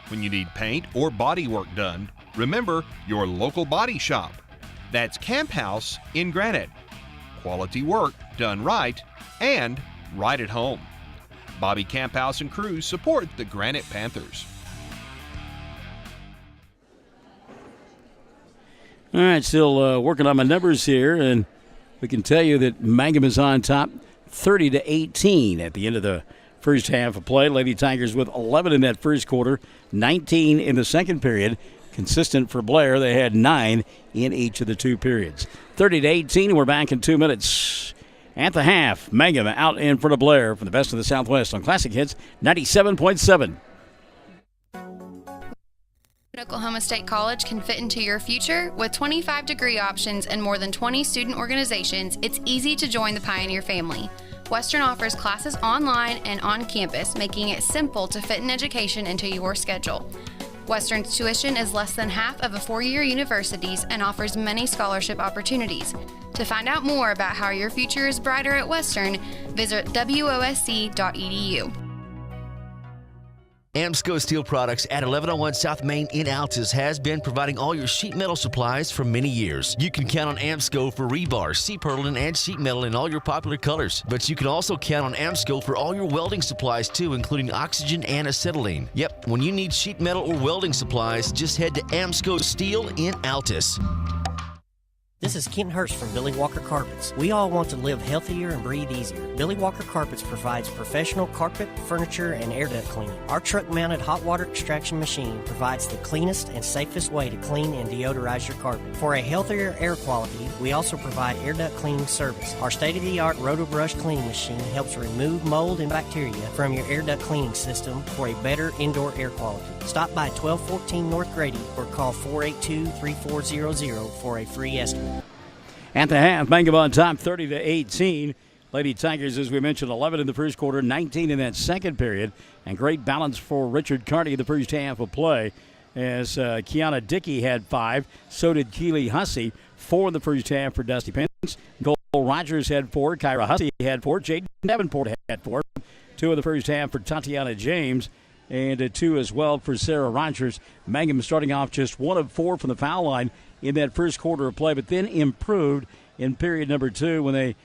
When you need paint or body work done, remember your local body shop. That's Camp House in Granite. Quality work done right and right at home. Bobby Camp House and crew support the Granite Panthers. All right, still working on my numbers here, and we can tell you that Mangum is on top 30-18 at the end of the first half of play. Lady Tigers with 11 in that first quarter, 19 in the second period. Consistent for Blair. They had 9 in each of the 2 periods. 30-18, and we're back in 2 minutes. At the half, Mangum out in front of Blair for the best of the Southwest on Classic Hits 97.7. Oklahoma State College can fit into your future. With 25 degree options and more than 20 student organizations, it's easy to join the Pioneer family. Western offers classes online and on campus, making it simple to fit an education into your schedule. Western's tuition is less than half of a 4-year university's and offers many scholarship opportunities. To find out more about how your future is brighter at Western, visit wosc.edu. Amsco Steel Products at 1101 South Main in Altus has been providing all your sheet metal supplies for many years. You can count on Amsco for rebar, C-purlin, and sheet metal in all your popular colors. But you can also count on Amsco for all your welding supplies too, including oxygen and acetylene. Yep, when you need sheet metal or welding supplies, just head to Amsco Steel in Altus. This is Ken Hurst from Billy Walker Carpets. We all want to live healthier and breathe easier. Billy Walker Carpets provides professional carpet, furniture, and air duct cleaning. Our truck-mounted hot water extraction machine provides the cleanest and safest way to clean and deodorize your carpet. For a healthier air quality, we also provide air duct cleaning service. Our state-of-the-art Rotobrush cleaning machine helps remove mold and bacteria from your air duct cleaning system for a better indoor air quality. Stop by 1214 North Grady or call 482-3400 for a free estimate. At the half, Mangum on top 30-18. Lady Tigers, as we mentioned, 11 in the first quarter, 19 in that second period. And great balance for Richard Carney in the first half of play as Kiana Dickey had 5. So did Keely Hussey, 4 in the first half for Dusty Pence. Cole Rogers had 4. Kyra Hussey had 4. Jaden Davenport had 4. 2 in the first half for Tatiana James. And 2 as well for Sarah Rogers. Mangum starting off just 1 of 4 from the foul line in that first quarter of play, but then improved in period number 2 when they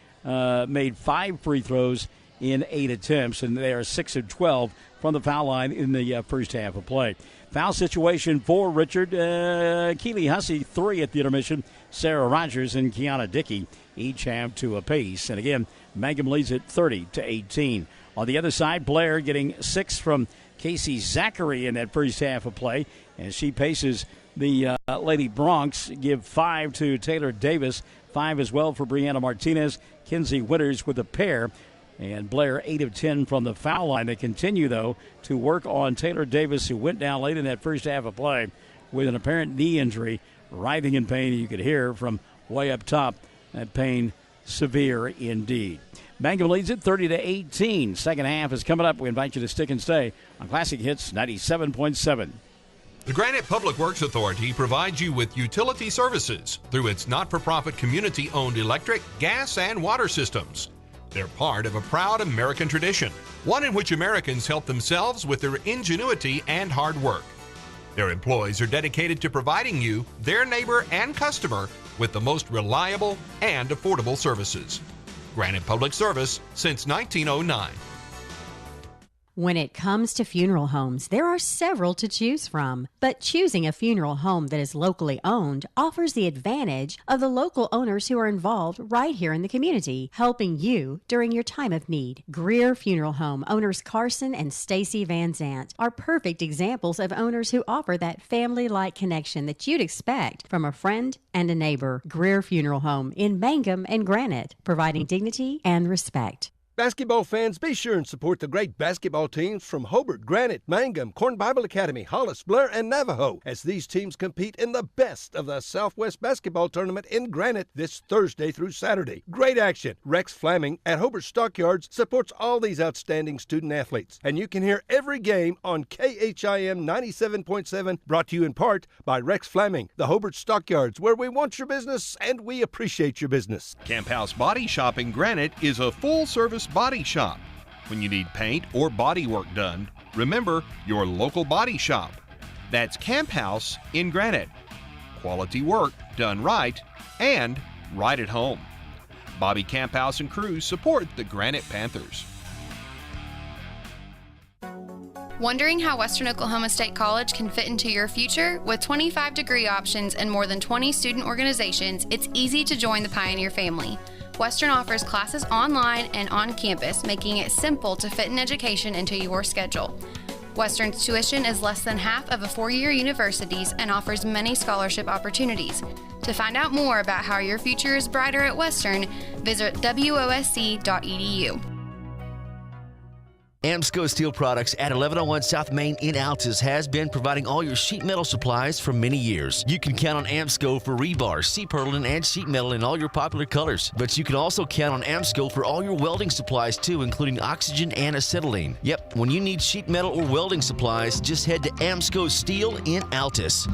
made 5 free throws in 8 attempts, and they are 6 of 12 from the foul line in the first half of play. Foul situation for Richard. Keely Hussey, 3 at the intermission. Sarah Rogers and Kiana Dickey each have 2 apiece. And again, Mangum leads it 30-18. On the other side, Blair getting 6 from Casey Zachary in that first half of play as she paces the Lady Bronx. Give 5 to Taylor Davis, 5 as well for Brianna Martinez. Kinsey Winters with a pair. And Blair 8 of 10 from the foul line. They continue, though, to work on Taylor Davis, who went down late in that first half of play with an apparent knee injury, writhing in pain. You could hear from way up top that pain severe indeed. Mangum leads it 30-18. Second half is coming up. We invite you to stick and stay on Classic Hits 97.7. The Granite Public Works Authority provides you with utility services through its not-for-profit community-owned electric, gas, and water systems. They're part of a proud American tradition, one in which Americans help themselves with their ingenuity and hard work. Their employees are dedicated to providing you, their neighbor and customer, with the most reliable and affordable services. Granite Public Service since 1909. When it comes to funeral homes, there are several to choose from, but choosing a funeral home that is locally owned offers the advantage of the local owners who are involved right here in the community, helping you during your time of need. Greer Funeral Home owners Carson and Stacy Van Zant are perfect examples of owners who offer that family-like connection that you'd expect from a friend and a neighbor. Greer Funeral Home in Mangum and Granite, providing dignity and respect. Basketball fans, be sure and support the great basketball teams from Hobart, Granite, Mangum, Corn Bible Academy, Hollis, Blair, and Navajo as these teams compete in the best of the Southwest Basketball Tournament in Granite this Thursday through Saturday. Great action. Rex Flaming at Hobart Stockyards supports all these outstanding student athletes. And you can hear every game on KHIM 97.7, brought to you in part by Rex Flaming, the Hobart Stockyards, where we want your business and we appreciate your business. Camp House Body Shop in Granite is a full-service body shop. When you need paint or body work done, remember your local body shop. That's Camp House in Granite. Quality work done right and right at home. Bobby Camp House and crew support the Granite Panthers. Wondering how Western Oklahoma State College can fit into your future? With 25 degree options and more than 20 student organizations, it's easy to join the Pioneer family. Western offers classes online and on campus, making it simple to fit an education into your schedule. Western's tuition is less than half of a four-year university's and offers many scholarship opportunities. To find out more about how your future is brighter at Western, visit wosc.edu. Amsco Steel Products at 1101 South Main in Altus has been providing all your sheet metal supplies for many years. You can count on Amsco for rebar, C-purlin, and sheet metal in all your popular colors. But you can also count on Amsco for all your welding supplies too, including oxygen and acetylene. Yep, when you need sheet metal or welding supplies, just head to Amsco Steel in Altus.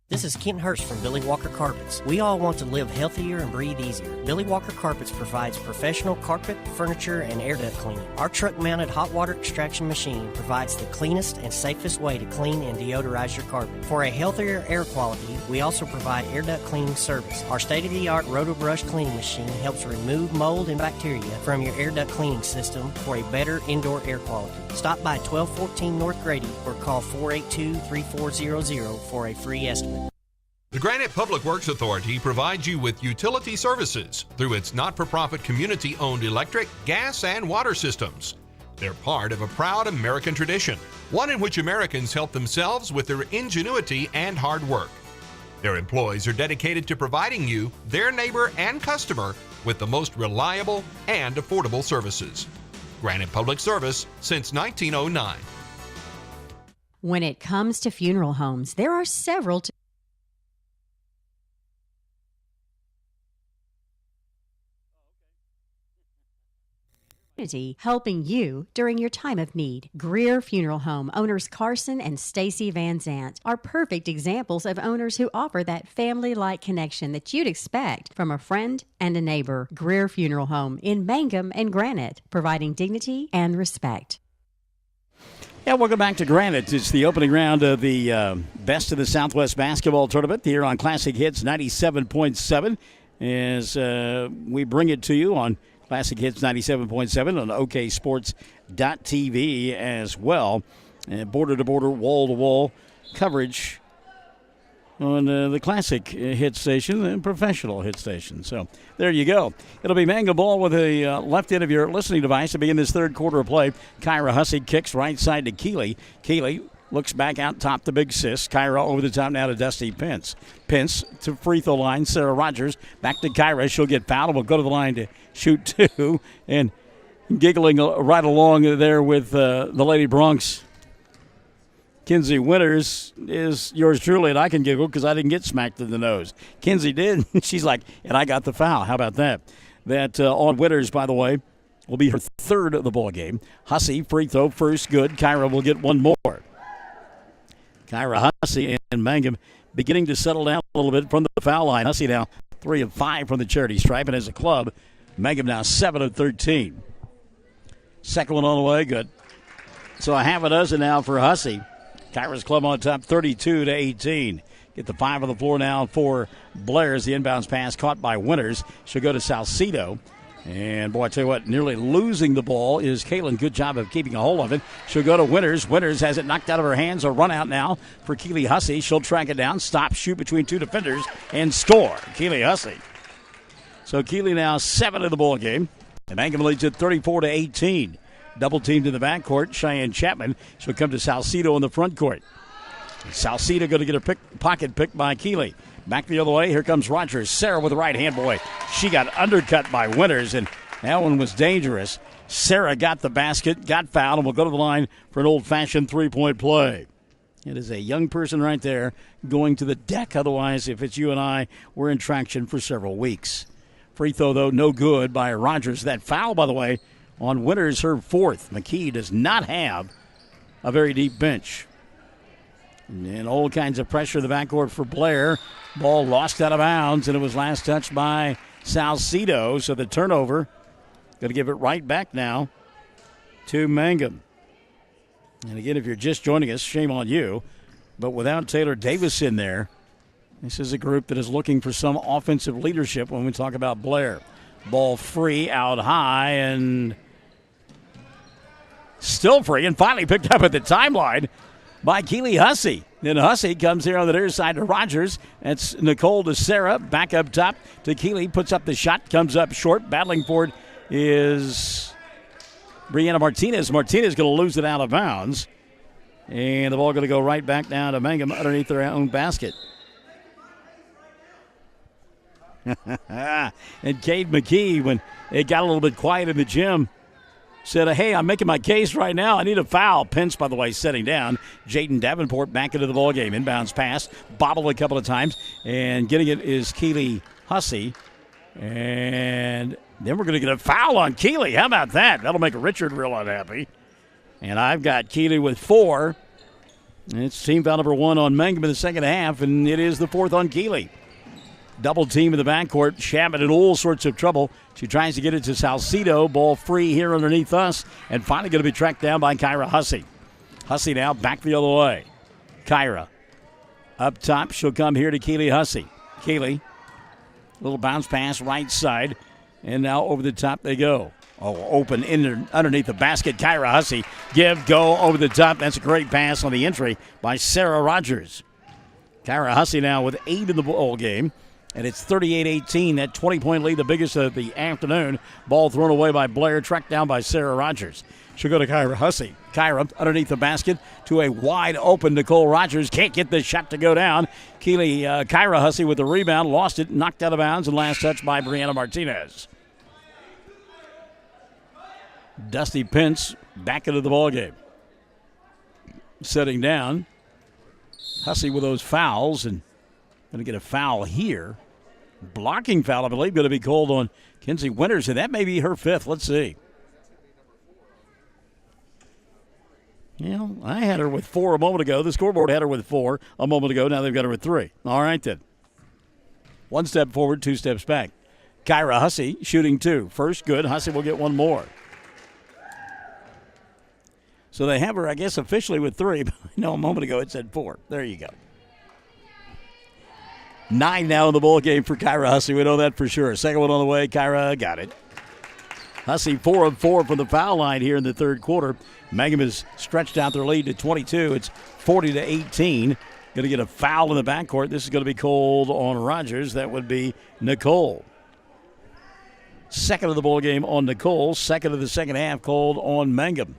This is Ken Hurst from Billy Walker Carpets. We all want to live healthier and breathe easier. Billy Walker Carpets provides professional carpet, furniture, and air duct cleaning. Our truck-mounted hot water extraction machine provides the cleanest and safest way to clean and deodorize your carpet. For a healthier air quality, we also provide air duct cleaning service. Our state-of-the-art Roto-Brush cleaning machine helps remove mold and bacteria from your air duct cleaning system for a better indoor air quality. Stop by 1214 North Grady or call 482-3400 for a free estimate. The Granite Public Works Authority provides you with utility services through its not-for-profit community-owned electric, gas, and water systems. They're part of a proud American tradition, one in which Americans help themselves with their ingenuity and hard work. Their employees are dedicated to providing you, their neighbor and customer, with the most reliable and affordable services. Granite Public Service since 1909. When it comes to funeral homes, there are several to helping you during your time of need. Greer Funeral Home owners Carson and Stacy Van Zant are perfect examples of owners who offer that family-like connection that you'd expect from a friend and a neighbor. Greer Funeral Home in Mangum and Granite, providing dignity and respect. Yeah, welcome back to Granite. It's the opening round of the Best of the Southwest Basketball Tournament here on Classic Hits 97.7 as we bring it to you on Classic Hits 97.7 on oksports.tv as well. Border-to-border, wall-to-wall coverage on the Classic Hit station and Professional Hit station. So there you go. It'll be Mangum ball with a left end of your listening device to begin this third quarter of play. Kyra Hussey kicks right side to Keeley. Keeley looks back out top the big sis. Kyra over the top now to Dusty Pence. Pence to free throw line. Sarah Rogers back to Kyra. She'll get fouled. We'll go to the line to shoot two. And giggling right along there with the Lady Bronx. Kinsey Winters is yours truly, and I can giggle because I didn't get smacked in the nose. Kinsey did. She's like, and I got the foul. How about that? That on Winters, by the way, will be her third of the ball game. Hussey, free throw, first good. Kyra will get one more. Kyra Hussey and Mangum beginning to settle down a little bit from the foul line. Hussey now 3 of 5 from the charity stripe, and as a club, Mangum now 7 of 13. Second one on the way, good. So a half a dozen now for Hussey. Kyra's club on top, 32-18. Get the 5 on the floor now for Blair as the inbounds pass caught by Winters. She'll go to Salcedo. And, boy, I tell you what, nearly losing the ball is Kaylin. Good job of keeping a hold of it. She'll go to Winters. Winters has it knocked out of her hands. A run out now for Keely Hussey. She'll track it down, stop, shoot between two defenders, and score. Keely Hussey. So Keely now 7 in the ball game. And Mangum leads it 34-18. Double teamed in the backcourt. Cheyenne Chapman. She'll come to Salcedo in the front court. Salcedo going to get her pocket picked by Keely. Back the other way. Here comes Rogers. Sarah with the right hand. Boy, she got undercut by Winters, and that one was dangerous. Sarah got the basket, got fouled, and will go to the line for an old-fashioned three-point play. It is a young person right there going to the deck. Otherwise, if it's you and I, we're in traction for several weeks. Free throw, though, no good by Rogers. That foul, by the way, on Winters, her 4th. McKee does not have a very deep bench. And all kinds of pressure in the backcourt for Blair. Ball lost out of bounds, and it was last touched by Salcedo. So the turnover, going to give it right back now to Mangum. And again, if you're just joining us, shame on you. But without Taylor Davis in there, this is a group that is looking for some offensive leadership when we talk about Blair. Ball free out high and still free, and finally picked up at the timeline by Keely Hussey. Then Hussey comes here on the near side to Rogers. That's Nicole to Sarah. Back up top to Keely. Puts up the shot. Comes up short. Battling for it is Brianna Martinez. Martinez going to lose it out of bounds. And the ball going to go right back down to Mangum underneath their own basket. And Cade McKee, when it got a little bit quiet in the gym, said, hey, I'm making my case right now. I need a foul. Pence, by the way, setting down. Jaden Davenport back into the ballgame. Inbounds pass. Bobbled a couple of times. And getting it is Keely Hussey. And then we're going to get a foul on Keely. How about that? That'll make Richard real unhappy. And I've got Keely with 4. And it's team foul number 1 on Mangum in the second half. And it is the 4th on Keely. Double team in the backcourt. Chapman in all sorts of trouble. She tries to get it to Salcedo. Ball free here underneath us. And finally going to be tracked down by Kyra Hussey. Hussey now back the other way. Kyra up top. She'll come here to Keely Hussey. Keely. Little bounce pass right side. And now over the top they go. Oh, open in underneath the basket. Kyra Hussey. Go over the top. That's a great pass on the entry by Sarah Rogers. Kyra Hussey now with 8 in the ball game. And it's 38-18, that 20-point lead, the biggest of the afternoon. Ball thrown away by Blair, tracked down by Sarah Rogers. She'll go to Kyra Hussey. Kyra underneath the basket to a wide-open Nicole Rogers. Can't get the shot to go down. Kyra Hussey with the rebound, lost it, knocked out of bounds, and last touch by Brianna Martinez. Dusty Pence back into the ballgame. Setting down. Hussey with those fouls, and going to get a foul here. Blocking foul, I believe, going to be called on Kinsey Winters, and that may be her 5th. Let's see. Yeah, I had her with 4 a moment ago. The scoreboard had her with 4 a moment ago. Now they've got her with 3. All right, then. 1 step forward, 2 steps back. Kyra Hussey shooting 2. First, good. Hussey will get 1 more. So they have her, I guess, officially with 3. But no, a moment ago it said 4. There you go. 9 now in the ball game for Kyra Hussey. We know that for sure. Second one on the way. Kyra got it. Hussey 4 of 4 from the foul line here in the third quarter. Mangum has stretched out their lead to 22. It's 40-18. Going to get a foul in the backcourt. This is going to be called on Rogers. That would be Nicole. Second of the ball game on Nicole. Second of the second half called on Mangum.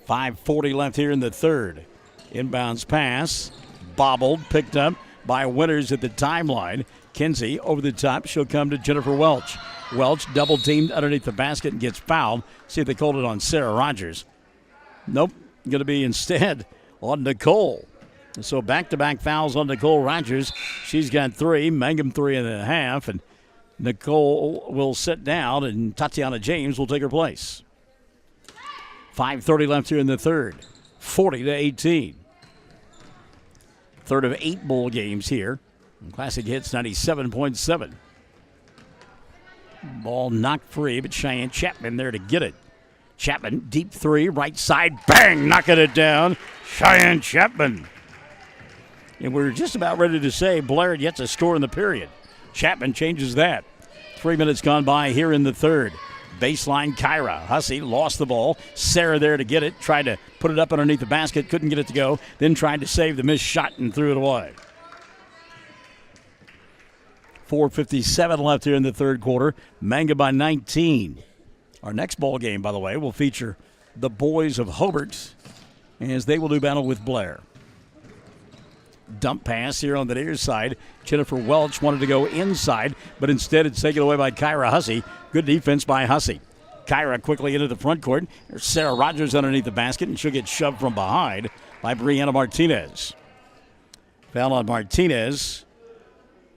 5:40 left here in the third. Inbounds pass. Bobbled. Picked up by Winters at the timeline. Kinsey over the top. She'll come to Jennifer Welch. Welch double teamed underneath the basket and gets fouled. See if they called it on Sarah Rogers. Nope. Going to be instead on Nicole. So back-to-back fouls on Nicole Rogers. She's got 3. Mangum 3.5. And Nicole will sit down, and Tatiana James will take her place. 5:30 left here in the third. 40-18. Third of 8 bowl games here. Classic Hits 97.7. Ball knocked free, but Cheyenne Chapman there to get it. Chapman, deep 3, right side, bang, knocking it down. Cheyenne Chapman. And we're just about ready to say Blair yet to score in the period. Chapman changes that. 3 minutes gone by here in the third. Baseline, Kyra. Hussey lost the ball. Sarah there to get it. Tried to put it up underneath the basket. Couldn't get it to go. Then tried to save the missed shot and threw it away. 4:57 left here in the third quarter. Manga by 19. Our next ball game, by the way, will feature the boys of Hobart as they will do battle with Blair. Dump pass here on the near side. Jennifer Welch wanted to go inside, but instead it's taken away by Kyra Hussey. Good defense by Hussey. Kyra quickly into the front court. There's Sarah Rogers underneath the basket, and she'll get shoved from behind by Brianna Martinez. Foul on Martinez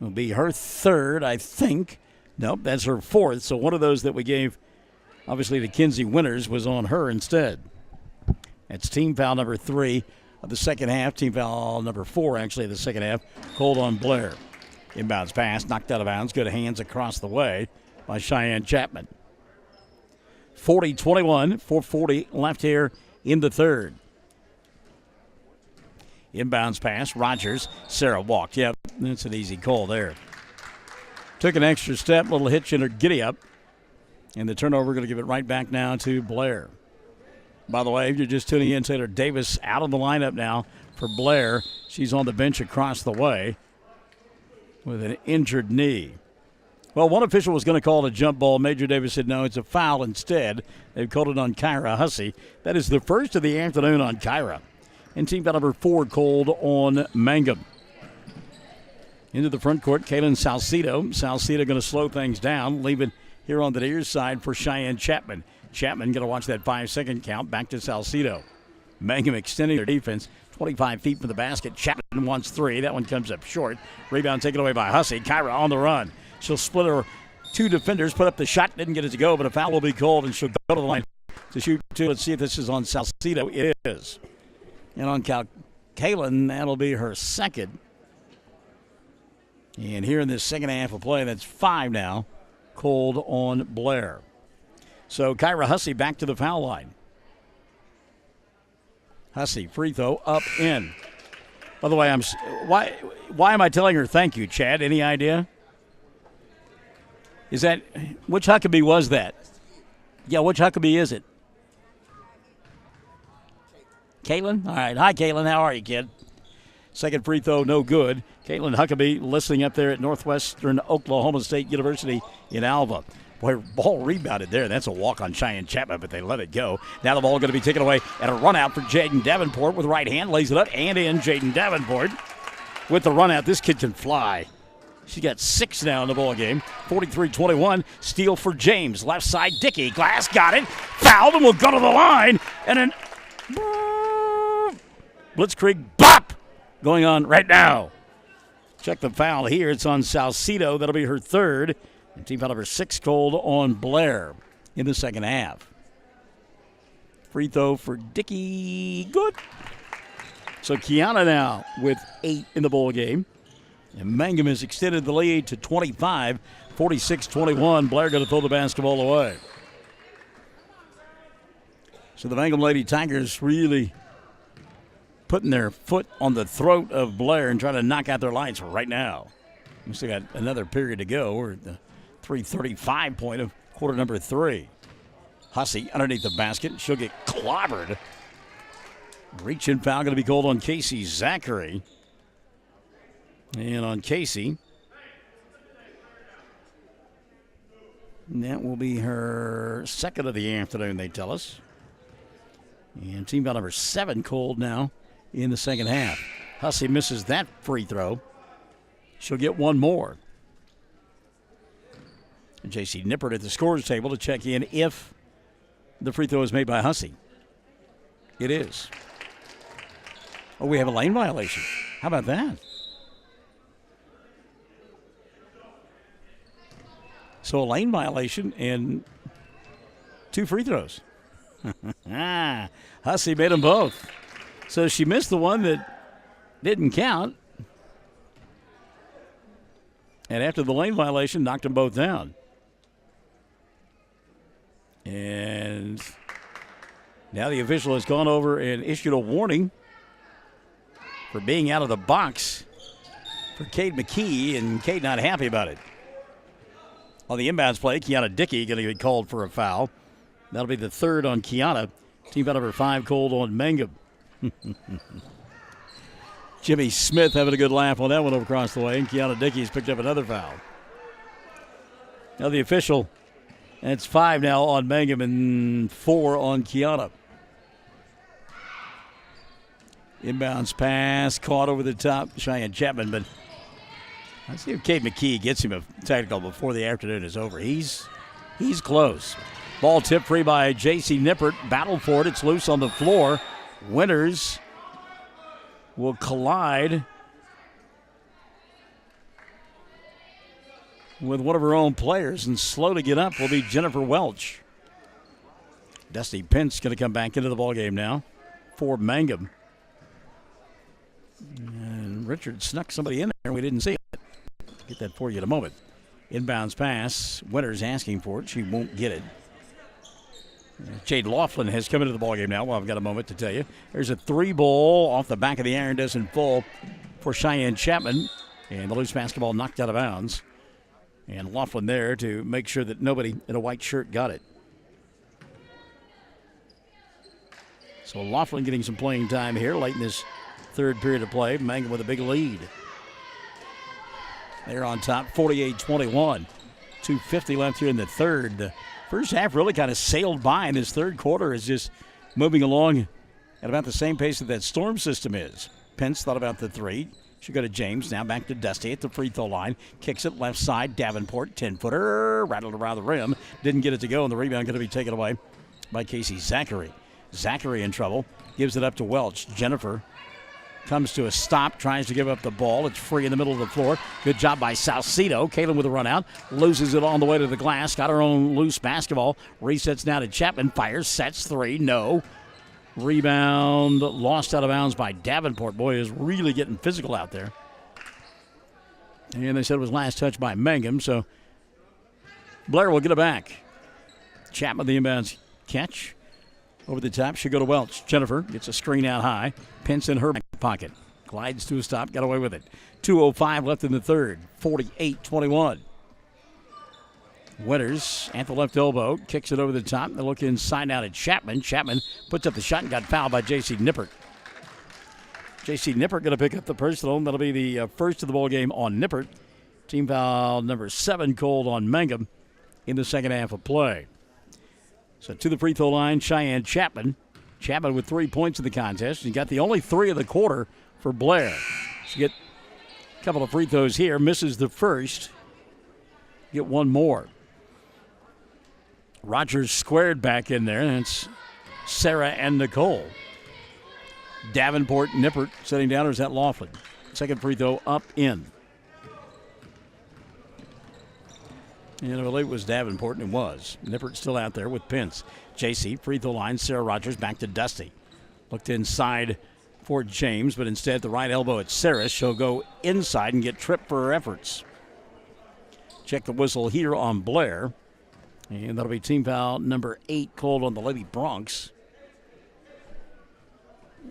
will be her third, I think. Nope, that's her fourth. So one of those that we gave, obviously, to Kinsey Winters was on her instead. That's team foul number 3 of the second half. Team foul number 4, actually, of the second half. Called on Blair. Inbounds pass, knocked out of bounds. Good hands across the way by Cheyenne Chapman. 40-21, 4:40 left here in the third. Inbounds pass, Rogers. Sarah walked. Yep, that's an easy call there. Took an extra step, little hitch in her giddy-up. And the turnover going to give it right back now to Blair. By the way, if you're just tuning in, Taylor Davis out of the lineup now for Blair. She's on the bench across the way with an injured knee. Well, one official was going to call it a jump ball. Major Davis said no, it's a foul instead. They've called it on Kyra Hussey. That is the first of the afternoon on Kyra. And team foul number 4 called on Mangum. Into the front court, Kaylin Salcido. Salcido going to slow things down, leaving here on the near side for Cheyenne Chapman. Chapman going to watch that 5-second count. Back to Salcido. Mangum extending their defense 25 feet from the basket. Chapman wants 3. That one comes up short. Rebound taken away by Hussey. Kyra on the run. She'll split her 2 defenders, put up the shot, didn't get it to go, but a foul will be called, and she'll go to the line to shoot 2. Let's see if this is on Salcido. It is. And on Kaylin, that'll be her second. And here in this second half of play, that's 5 now, called on Blair. So Kyra Hussey back to the foul line. Hussey, free throw, up, in. By the way, why am I telling her thank you, Chad? Any idea? Is that, which Huckabee was that? Yeah, which Huckabee is it? Caitlin? All right. Hi, Caitlin. How are you, kid? Second free throw, no good. Caitlin Huckabee listening up there at Northwestern Oklahoma State University in Alva. Boy, ball rebounded there. That's a walk on Cheyenne Chapman, but they let it go. Now the ball going to be taken away and a run out for Jaden Davenport with right hand. Lays it up and in. Jaden Davenport with the run out. This kid can fly. She got 6 now in the ball game. 43-21. Steal for James. Left side, Dickey. Glass got it. Fouled and will go to the line. And then Blitzkrieg bop going on right now. Check the foul here. It's on Salcido. That'll be her third. And team foul number 6 called on Blair in the second half. Free throw for Dickey. Good. So Kiana now with 8 in the ball game. And Mangum has extended the lead to 25, 46-21. Blair going to throw the basketball away. So the Mangum Lady Tigers really putting their foot on the throat of Blair and trying to knock out their lights right now. We still got another period to go. We're at the 3:35 point of quarter number 3. Hussey underneath the basket. She'll get clobbered. Reach-in foul going to be called on Casey Zachary. And on Casey, that will be her second of the afternoon, they tell us. And team foul number 7 called now in the second half. Hussey misses that free throw. She'll get one more. And J.C. Nippert at the scorer's table to check in if the free throw is made by Hussey. It is. Oh, we have a lane violation. How about that? So a lane violation and 2 free throws. Hussey made them both. So she missed the one that didn't count. And after the lane violation, knocked them both down. And now the official has gone over and issued a warning for being out of the box for Cade McKee, and Cade not happy about it. On the inbounds play, Kiana Dickey going to get called for a foul. That'll be the third on Kiana. Team foul number 5 called on Mangum. Jimmy Smith having a good laugh on that one over across the way, and Kiana Dickey's picked up another foul. Now the official, and it's 5 now on Mangum and 4 on Kiana. Inbounds pass, caught over the top, Cheyenne Chapman, but let's see if Cade McKee gets him a technical before the afternoon is over. He's close. Ball tipped free by J.C. Nippert. Battled for it. It's loose on the floor. Winters will collide with one of her own players, and slow to get up will be Jennifer Welch. Dusty Pence going to come back into the ballgame now for Mangum. And Richard snuck somebody in there. We didn't see it. Get that for you in a moment. Inbounds pass. Winters asking for it. She won't get it. Jade Laughlin has come into the ballgame now. Well, I've got a moment to tell you. There's a 3-ball off the back of the iron. Doesn't fall for Cheyenne Chapman. And the loose basketball knocked out of bounds. And Laughlin there to make sure that nobody in a white shirt got it. So Laughlin getting some playing time here late in this third period of play. Mangum with a big lead. They're on top, 48-21. 2:50 left here in the third. The first half really kind of sailed by, and this third quarter is just moving along at about the same pace that that Storm system is. Pence thought about the 3. Should go to James. Now back to Dusty at the free throw line. Kicks it left side. Davenport, 10-footer, rattled around the rim. Didn't get it to go, and the rebound going to be taken away by Casey Zachary. Zachary in trouble. Gives it up to Welch. Jennifer comes to a stop, tries to give up the ball. It's free in the middle of the floor. Good job by Salcedo. Kalen with a run out. Loses it on the way to the glass. Got her own loose basketball. Resets now to Chapman. Fires. Sets 3. No. Rebound lost out of bounds by Davenport. Boy, is really getting physical out there. And they said it was last touch by Mangum, so Blair will get it back. Chapman the inbounds catch. Over the top, should go to Welch. Jennifer gets a screen out high. Pence in her back pocket. Glides to a stop, got away with it. 2:05 left in the third. 48-21. Winters at the left elbow. Kicks it over the top. They look inside now to Chapman. Chapman puts up the shot and got fouled by J.C. Nippert. J.C. Nippert going to pick up the personal. That'll be the first of the ball game on Nippert. Team foul number 7 called on Mangum in the second half of play. So to the free throw line, Cheyenne Chapman. Chapman with 3 points in the contest. He got the only 3 of the quarter for Blair. She get a couple of free throws here. Misses the first. Get one more. Rogers squared back in there. And it's Sarah and Nicole. Davenport, Nippert setting down, or is that Laughlin? Second free throw up in. And I believe it was Davenport, and it was. Nippert still out there with Pence. JC, free throw line. Sarah Rogers back to Dusty. Looked inside for James, but instead the right elbow at Sarah. She'll go inside and get tripped for her efforts. Check the whistle here on Blair. And that'll be team foul number 8 called on the Lady Bronx.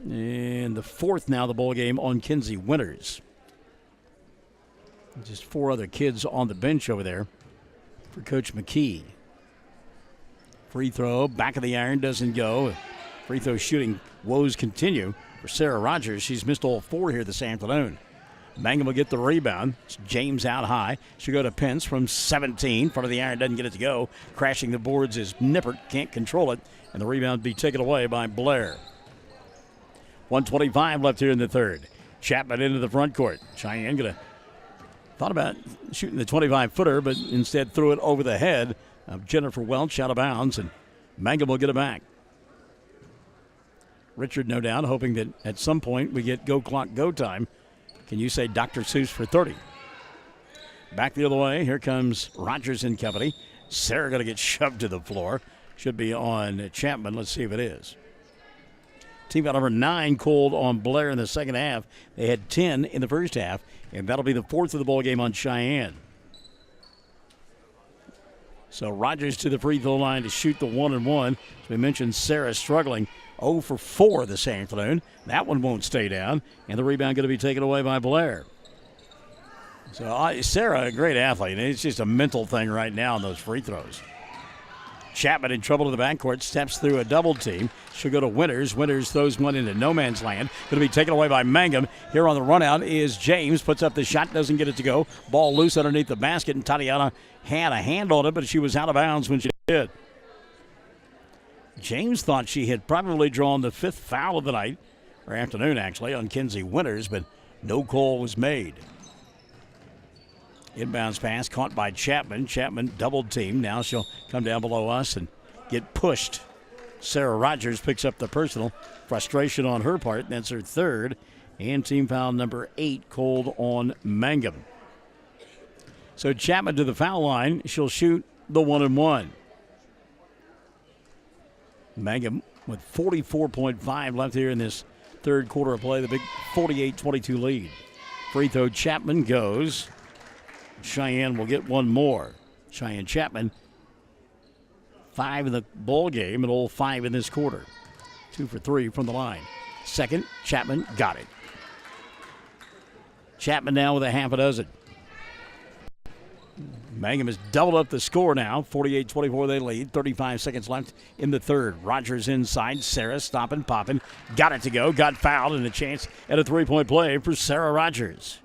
And the 4th now the ball game on Kinsey Winters. Just 4 other kids on the bench over there for Coach McKee. Free throw, back of the iron, doesn't go. Free throw shooting woes continue for Sarah Rogers. She's missed all 4 here this afternoon. Mangum will get the rebound. It's James out high. She'll go to Pence from 17. Front of the iron, doesn't get it to go. Crashing the boards is Nippert, can't control it. And the rebound be taken away by Blair. 1:25 left here in the third. Chapman into the front court. Cheyenne thought about shooting the 25-footer, but instead threw it over the head of Jennifer Welch out of bounds, and Mangum will get it back. Richard, no doubt, hoping that at some point we get go clock go time. Can you say Dr. Seuss for 30? Back the other way. Here comes Rogers and company. Sarah going to get shoved to the floor. Should be on Chapman. Let's see if it is. Team foul number 9 called on Blair in the second half. They had 10 in the first half, and that'll be the 4th of the ball game on Cheyenne. So Rogers to the free throw line to shoot the 1-and-1. As we mentioned, Sarah struggling 0 for 4 this afternoon. That one won't stay down, and the rebound going to be taken away by Blair. So Sarah, a great athlete. It's just a mental thing right now in those free throws. Chapman in trouble to the backcourt, steps through a double team. She'll go to Winters. Winters throws one into no man's land. Going to be taken away by Mangum. Here on the run out is James. Puts up the shot, doesn't get it to go. Ball loose underneath the basket, and Tatiana had a hand on it, but she was out of bounds when she did. James thought she had probably drawn the 5th foul of the night, or afternoon actually, on Kenzie Winters, but no call was made. Inbounds pass caught by Chapman. Chapman double team. Now she'll come down below us and get pushed. Sarah Rogers picks up the personal. Frustration on her part. That's her 3rd. And team foul number 8 called on Mangum. So Chapman to the foul line. She'll shoot the 1-and-1. Mangum with 44.5 left here in this third quarter of play. The big 48-22 lead. Free throw Chapman goes. Cheyenne will get one more. Cheyenne Chapman, 5 in the ball game and all 5 in this quarter. 2 for 3 from the line. Second, Chapman got it. Chapman now with a half a dozen. Mangum has doubled up the score now. 48-24 they lead. 35 seconds left in the third. Rogers inside. Sarah stopping, popping. Got it to go. Got fouled, and a chance at a three-point play for Sarah Rogers.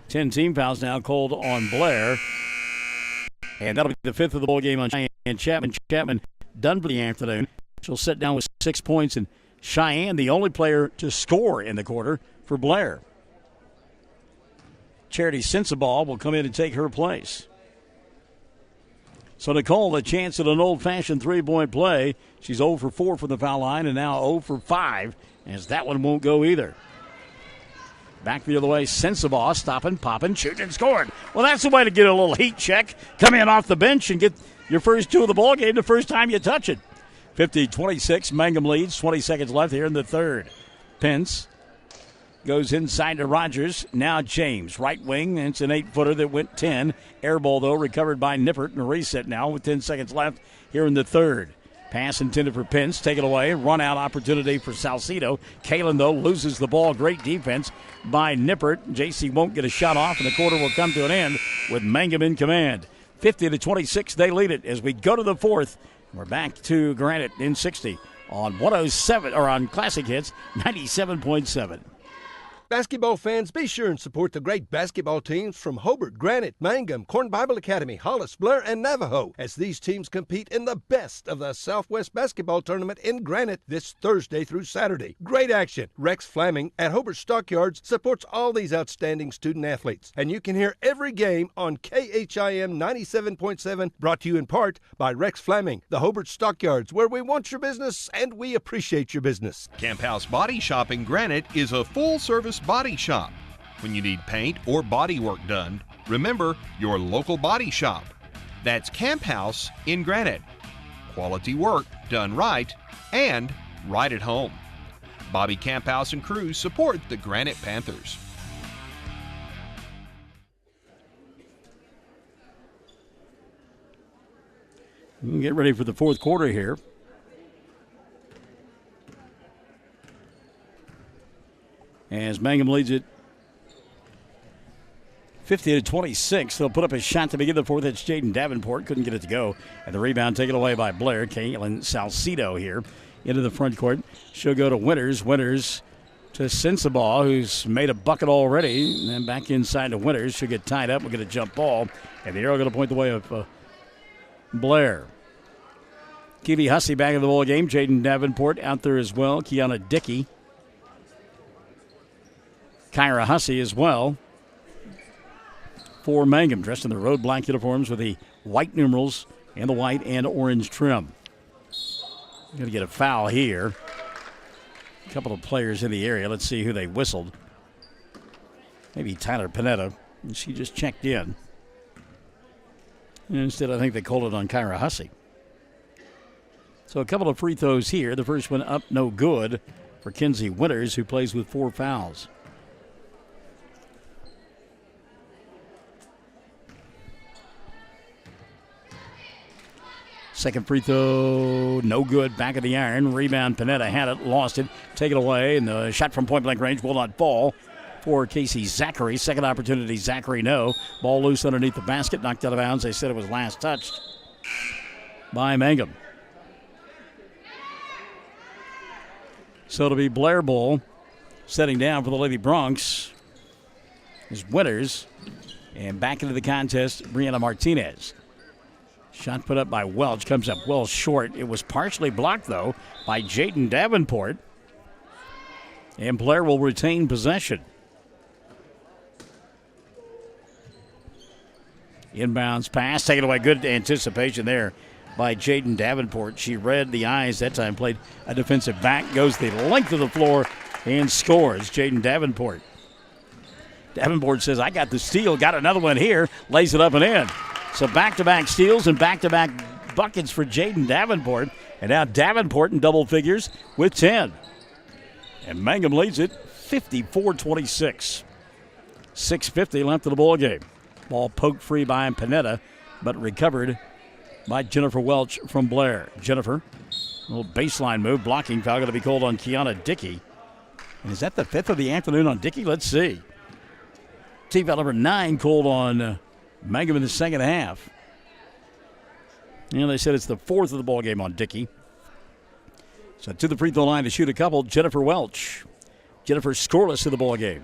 10 team fouls now called on Blair. And that'll be the 5th of the ball game on Cheyenne Chapman. Chapman done for the afternoon. She'll sit down with 6 points, and Cheyenne the only player to score in the quarter for Blair. Charity Sensabaugh will come in and take her place. So Nicole, a chance at an old-fashioned three-point play. She's 0 for 4 from the foul line and now 0 for 5, as that one won't go either. Back the other way, Sensabaugh stopping, popping, shooting, and scoring. Well, that's the way to get a little heat check. Come in off the bench and get your first 2 of the ball game the first time you touch it. 50-26, Mangum leads. 20 seconds left here in the third. Pence goes inside to Rogers. Now James, right wing. It's an 8-footer that went 10. Air ball, though, recovered by Nippert. And a reset now with 10 seconds left here in the third. Pass intended for Pence, taken away. Run out opportunity for Salcido. Kalen, though, loses the ball. Great defense by Nippert. JC won't get a shot off, and the quarter will come to an end with Mangum in command. 50-26, they lead it as we go to the fourth. We're back to Granite in 60 on 107 or on Classic Hits 97.7. Basketball fans, be sure and support the great basketball teams from Hobart, Granite, Mangum, Corn Bible Academy, Hollis, Blair, and Navajo as these teams compete in the best of the Southwest Basketball Tournament in Granite this Thursday through Saturday. Great action. Rex Fleming at Hobart Stockyards supports all these outstanding student athletes, and you can hear every game on KHIM 97.7, brought to you in part by Rex Fleming, the Hobart Stockyards, where we want your business and we appreciate your business. Camp House Body Shop in Granite is a full-service body shop. When you need paint or body work done, remember your local body shop. That's Camp House in Granite. Quality work done right and right at home. Bobby Camphouse and crew support the Granite Panthers. We'll get ready for the fourth quarter here. As Mangum leads it 50-26. They'll put up a shot to begin the fourth. It's Jaden Davenport. Couldn't get it to go. And the rebound taken away by Blair. Caitlin Salcido here into the front court. She'll go to Winters. Winters to Sensabaugh, who's made a bucket already. And then back inside to Winters. She'll get tied up. We'll get a jump ball. And the arrow going to point the way of Blair. Kiwi Hussey back in the ball game. Jaden Davenport out there as well. Kiana Dickey. Kyra Hussey as well for Mangum, dressed in the road black uniforms with the white numerals and the white and orange trim. Going to get a foul here. A couple of players in the area. Let's see who they whistled. Maybe Tyler Panetta. And she just checked in. And instead, I think they called it on Kyra Hussey. So a couple of free throws here. The first one up, no good for Kenzie Winters, who plays with 4 fouls. Second free throw, no good. Back of the iron. Rebound, Panetta had it, lost it, take it away. And the shot from point-blank range will not fall. for Casey Zachary. Second opportunity, Zachary no. Ball loose underneath the basket, knocked out of bounds. They said it was last touched by Mangum. So it'll be Blair Bull setting down for the Lady Bronx as winners. And back into the contest, Brianna Martinez. Shot put up by Welch, comes up well short. It was partially blocked, though, by Jaden Davenport. And Blair will retain possession. Inbounds pass, taken away. Good anticipation there by Jaden Davenport. She read the eyes that time, played a defensive back, goes the length of the floor, and scores. Jaden Davenport. Davenport says, I got the steal, got another one here, lays it up and in. So back-to-back steals and back-to-back buckets for Jaden Davenport. And now Davenport in double figures with 10. And Mangum leads it 54-26. 6:50 left in the ball game. Ball poked free by Panetta, but recovered by Jennifer Welch from Blair. Jennifer, a little baseline move, blocking foul going to be called on Kiana Dickey. And is that the 5th of the afternoon on Dickey? Let's see. Team foul number 9 called on Mangum in the second half. And they said it's the 4th of the ball game on Dickey. So to the free throw line to shoot a couple, Jennifer Welch. Jennifer scoreless in the ball game.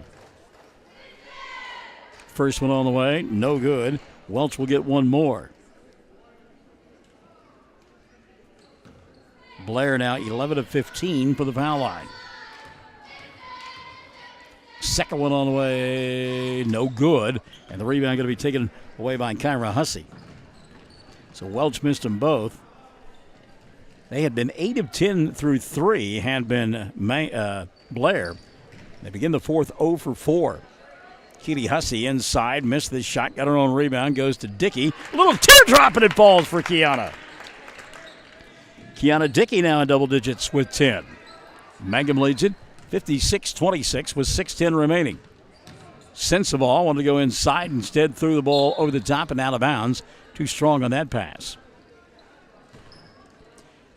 First one on the way, no good. Welch will get one more. Blair now 11 of 15 for the foul line. Second one on the way, no good. And the rebound going to be taken away by Kyra Hussey. So Welch missed them both. They had been 8 of 10 through 3, had been Blair. They begin the fourth 0 for 4. Keely Hussey inside, missed the shot, got her own rebound, goes to Dickey. A little teardrop and it falls for Kiana. Kiana Dickey now in double digits with 10. Mangum leads it 56-26 with 6:10 remaining. Sensabaugh wanted to go inside, instead threw the ball over the top and out of bounds. Too strong on that pass.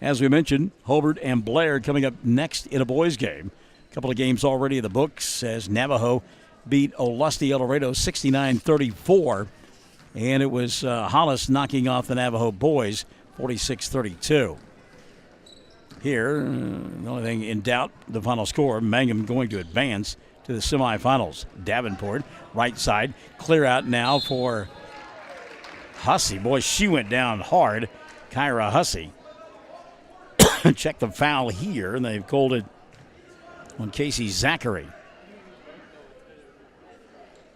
As we mentioned, Hobart and Blair coming up next in a boys game. A couple of games already in the books as Navajo beat Olustee El Dorado 69-34. And it was Hollis knocking off the Navajo boys 46-32. Here, the only thing in doubt, the final score, Mangum going to advance to the semifinals. Davenport, right side, clear out now for Hussey. Boy, she went down hard. Kyra Hussey. Check the foul here, and they've called it on Casey Zachary.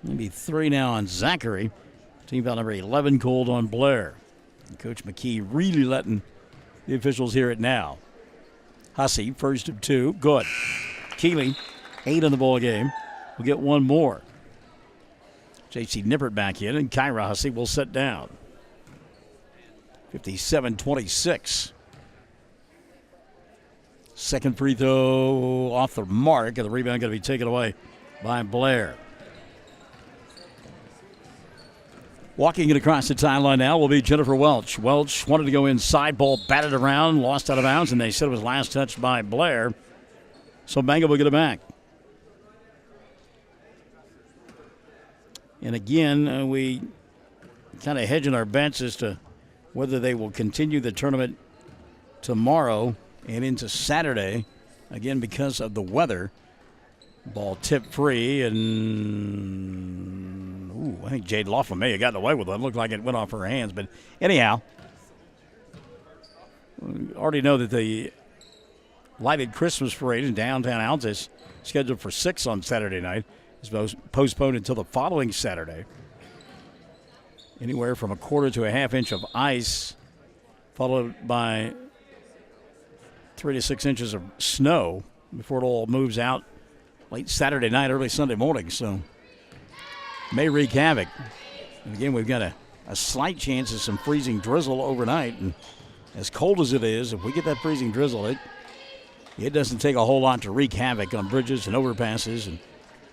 Maybe 3 now on Zachary. Team foul number 11 called on Blair. And Coach McKee really letting the officials hear it now. Hussey, first of 2, good. Keeley, 8 in the ball game. We'll get one more. J.C. Nippert back in, and Kyra Hussey will sit down. 57-26. Second free throw off the mark, and the rebound going to be taken away by Blair. Walking it across the timeline now will be Jennifer Welch. Welch wanted to go inside, ball batted around, lost out of bounds, and they said it was last touched by Blair. So Mangum will get it back. And again, we kind of hedging our bets as to whether they will continue the tournament tomorrow and into Saturday, again because of the weather. Ball tipped free, and I think Jade Laughlin may have gotten away with it. It looked like it went off her hands. But anyhow, we already know that the lighted Christmas parade in downtown Altus, scheduled for 6 on Saturday night, is postponed until the following Saturday. Anywhere from a quarter to a half inch of ice, followed by 3 to 6 inches of snow before it all moves out late Saturday night, early Sunday morning. So may wreak havoc. And again, we've got a slight chance of some freezing drizzle overnight. And as cold as it is, if we get that freezing drizzle, it doesn't take a whole lot to wreak havoc on bridges and overpasses. And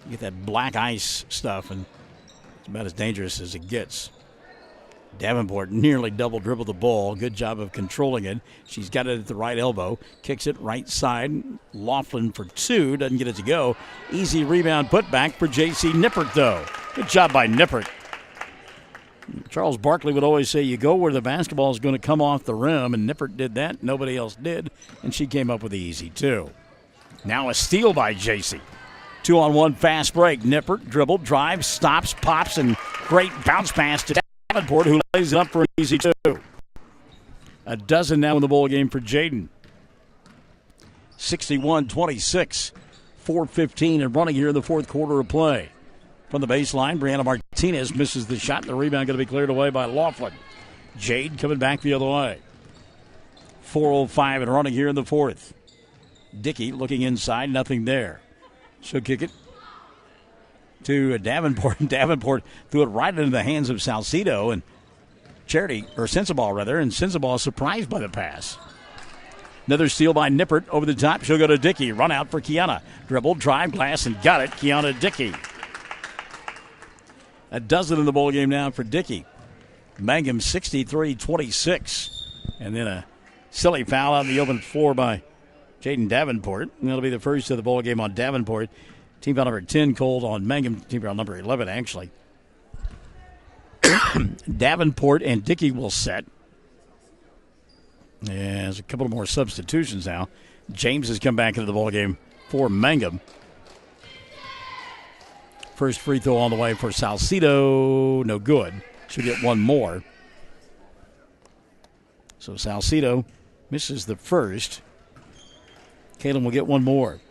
you get that black ice stuff, and it's about as dangerous as it gets. Davenport nearly double dribbled the ball. Good job of controlling it. She's got it at the right elbow. Kicks it right side. Laughlin for two. Doesn't get it to go. Easy rebound put back for J.C. Nippert, though. Good job by Nippert. Charles Barkley would always say you go where the basketball is going to come off the rim, and Nippert did that. Nobody else did, and she came up with the easy two. Now a steal by J.C. 2-on-1 fast break. Nippert dribble, drive, stops, pops, and great bounce pass to Davenport, who lays it up for an easy two. A dozen now in the ball game for Jaden. 61-26. 4:15 and running here in the fourth quarter of play. From the baseline, Brianna Martinez misses the shot. The rebound going to be cleared away by Laughlin. Jade coming back the other way. 4:05 and running here in the fourth. Dickey looking inside, nothing there. She'll kick it to Davenport. Davenport threw it right into the hands of Salcedo and Sensabaugh surprised by the pass. Another steal by Nippert over the top. She'll go to Dickey. Run out for Kiana. Dribble, drive, glass, and got it. Kiana Dickey. A dozen in the ball game now for Dickey. Mangum 63-26. And then a silly foul out in the open floor by Jaden Davenport. And that'll be the first of the ball game on Davenport. Team foul number 10 called on Mangum. Team foul number 11, actually. Davenport and Dickey will set. Yeah, there's a couple more substitutions now. James has come back into the ball game for Mangum. First free throw on the way for Salcedo. No good. She'll get one more. So Salcedo misses the first. Kalen will get one more.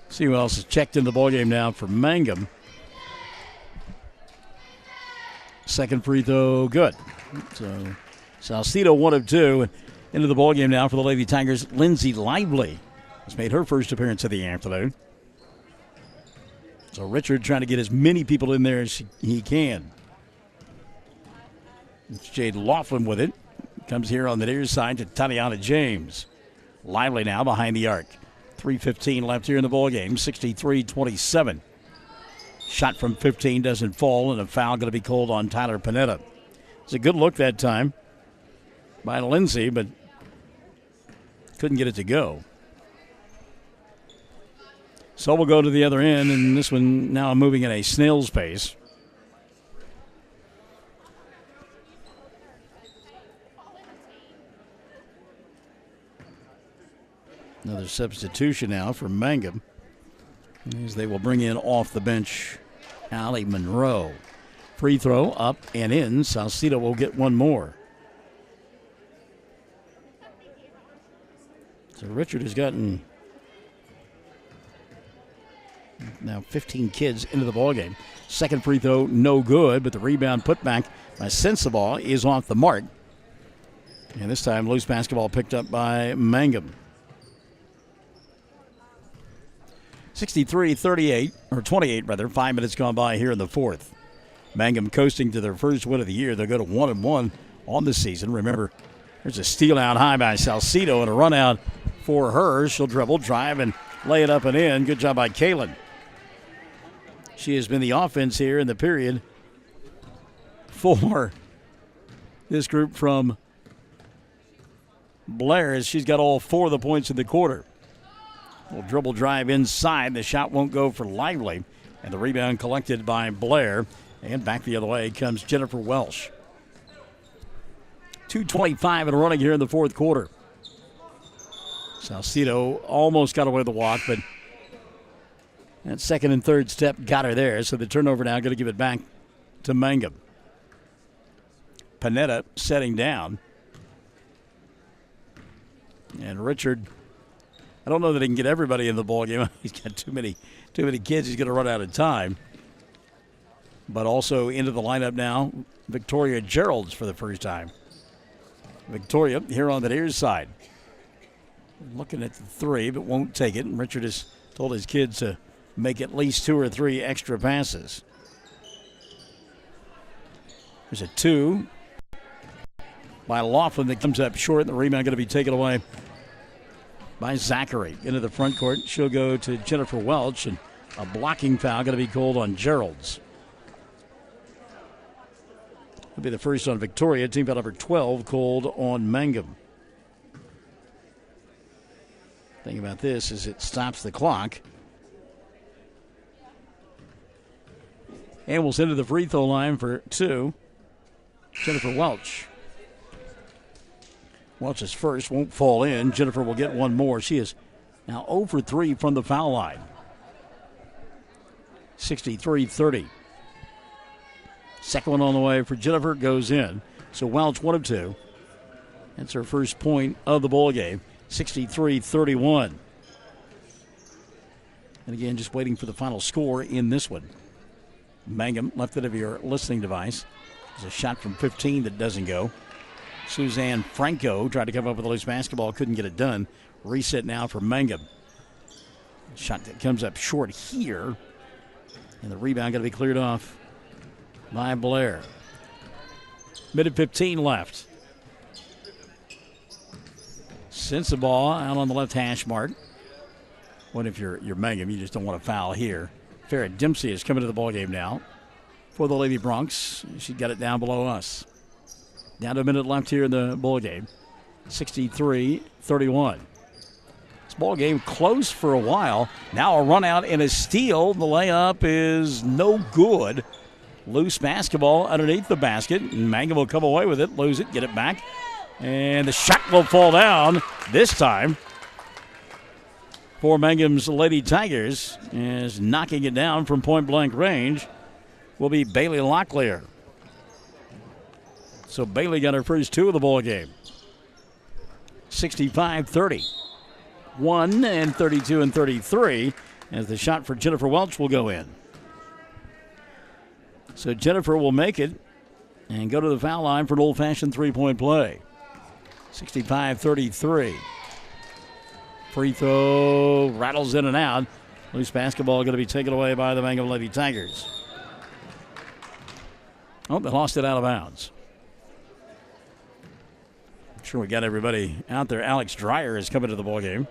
See who else is checked in the ballgame now for Mangum. Second free throw, good. So Salcedo 1 of 2. And into the ballgame now for the Lady Tigers. Lindsay Lively has made her first appearance of the afternoon. So Richard trying to get as many people in there as he can. It's Jade Laughlin with it. Comes here on the near side to Tatiana James. Lively now behind the arc. 3:15 left here in the ballgame. 63-27. Shot from 15 doesn't fall, and a foul going to be called on Tyler Panetta. It's a good look that time by Lindsay, but couldn't get it to go. So we'll go to the other end, and this one now moving at a snail's pace. Another substitution now for Mangum, as they will bring in off the bench Allie Monroe. Free throw up and in. Salcedo will get one more. So Richard has gotten now 15 kids into the ballgame. Second free throw, no good, but the rebound put back by Sensabaugh is off the mark. And this time, loose basketball picked up by Mangum. 63-38, or 28 rather, 5 minutes gone by here in the fourth. Mangum coasting to their first win of the year. They'll go to 1-1 on the season. Remember, there's a steal out high by Salcedo and a run out for her. She'll dribble, drive, and lay it up and in. Good job by Kalen. She has been the offense here in the period for this group from Blair, as she's got all 4 of the points in the quarter. Will dribble drive inside. The shot won't go for Lively. And the rebound collected by Blair. And back the other way comes Jennifer Welsh. 2:25 and running here in the fourth quarter. Salcedo almost got away with the walk, but that second and third step got her there. So the turnover now going to give it back to Mangum. Panetta setting down. And Richard, I don't know that he can get everybody in the ballgame. He's got too many kids. He's going to run out of time. But also into the lineup now, Victoria Geralds for the first time. Victoria here on the near side. Looking at the 3, but won't take it. And Richard has told his kids to make at least 2 or 3 extra passes. There's a 2 by Laughlin that comes up short, and the rebound going to be taken away by Zachary. Into the front court, she'll go to Jennifer Welch, and a blocking foul going to be called on Geralds. It'll be the first on Victoria. Team foul number 12 called on Mangum. Thing about this is it stops the clock. And we'll send to the free throw line for 2. Jennifer Welch. Welch's first won't fall in. Jennifer will get one more. She is now 0 for 3 from the foul line. 63-30. Second one on the way for Jennifer goes in. So Welch 1 of 2. That's her first point of the ball game. 63-31. And again, just waiting for the final score in this one. Mangum left it of your listening device. There's a shot from 15 that doesn't go. Suzanne Franco tried to come up with a loose basketball, couldn't get it done. Reset now for Mangum. Shot that comes up short here. And the rebound got to be cleared off by Blair. Minute 15 left. Sensabaugh out on the left hash mark. What if you're Mangum? You just don't want to foul here. Farrah Dempsey is coming to the ballgame now for the Lady Bronx. She got it down below us. Down to a minute left here in the ballgame. 63-31. This ballgame close for a while. Now a run out and a steal. The layup is no good. Loose basketball underneath the basket. Mangum will come away with it, lose it, get it back. And the shot will fall down this time for Mangum's Lady Tigers. Is knocking it down from point-blank range will be Bailey Locklear. So Bailey got her first 2 of the ball game. 65-30. 1 and 32 and 33 as the shot for Jennifer Welch will go in. So Jennifer will make it and go to the foul line for an old-fashioned three-point play. 65-33. Free throw rattles in and out. Loose basketball going to be taken away by the Mangum Lady Tigers. Oh, they lost it out of bounds. I'm sure we got everybody out there. Alex Dreyer is coming to the ballgame.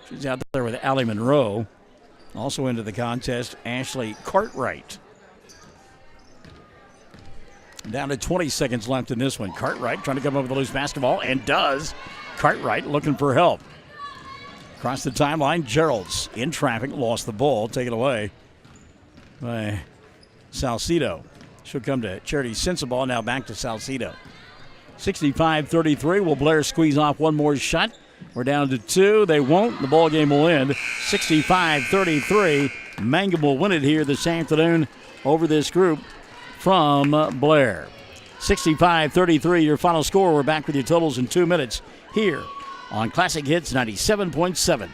She's out there with Allie Monroe. Also into the contest, Ashley Cartwright. Down to 20 seconds left in this one. Cartwright trying to come up with a loose basketball, and does. Cartwright looking for help. Across the timeline, Gerald's in traffic, lost the ball, taken away by Salcido. She'll come to Charity Sensabaugh, now back to Salcido. 65-33. Will Blair squeeze off one more shot? We're down to 2. They won't. The ball game will end 65-33. Mangum will win it here this afternoon over this group from Blair. 65-33, your final score. We're back with your totals in 2 minutes here on Classic Hits 97.7.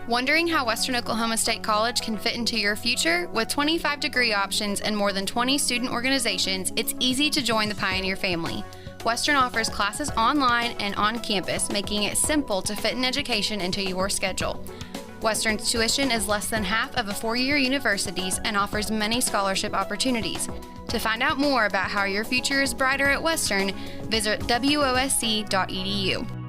Wondering how Western Oklahoma State College can fit into your future? With 25 degree options and more than 20 student organizations, it's easy to join the Pioneer family. Western offers classes online and on campus, making it simple to fit an education into your schedule. Western's tuition is less than half of a four-year university's and offers many scholarship opportunities. To find out more about how your future is brighter at Western, visit wosc.edu.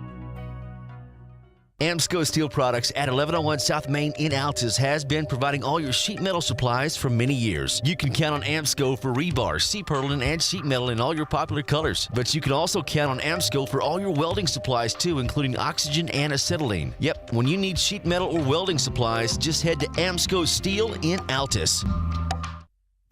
Amsco Steel Products at 1101 South Main in Altus has been providing all your sheet metal supplies for many years. You can count on Amsco for rebar, C-purlin, and sheet metal in all your popular colors. But you can also count on Amsco for all your welding supplies too, including oxygen and acetylene. Yep, when you need sheet metal or welding supplies, just head to Amsco Steel in Altus.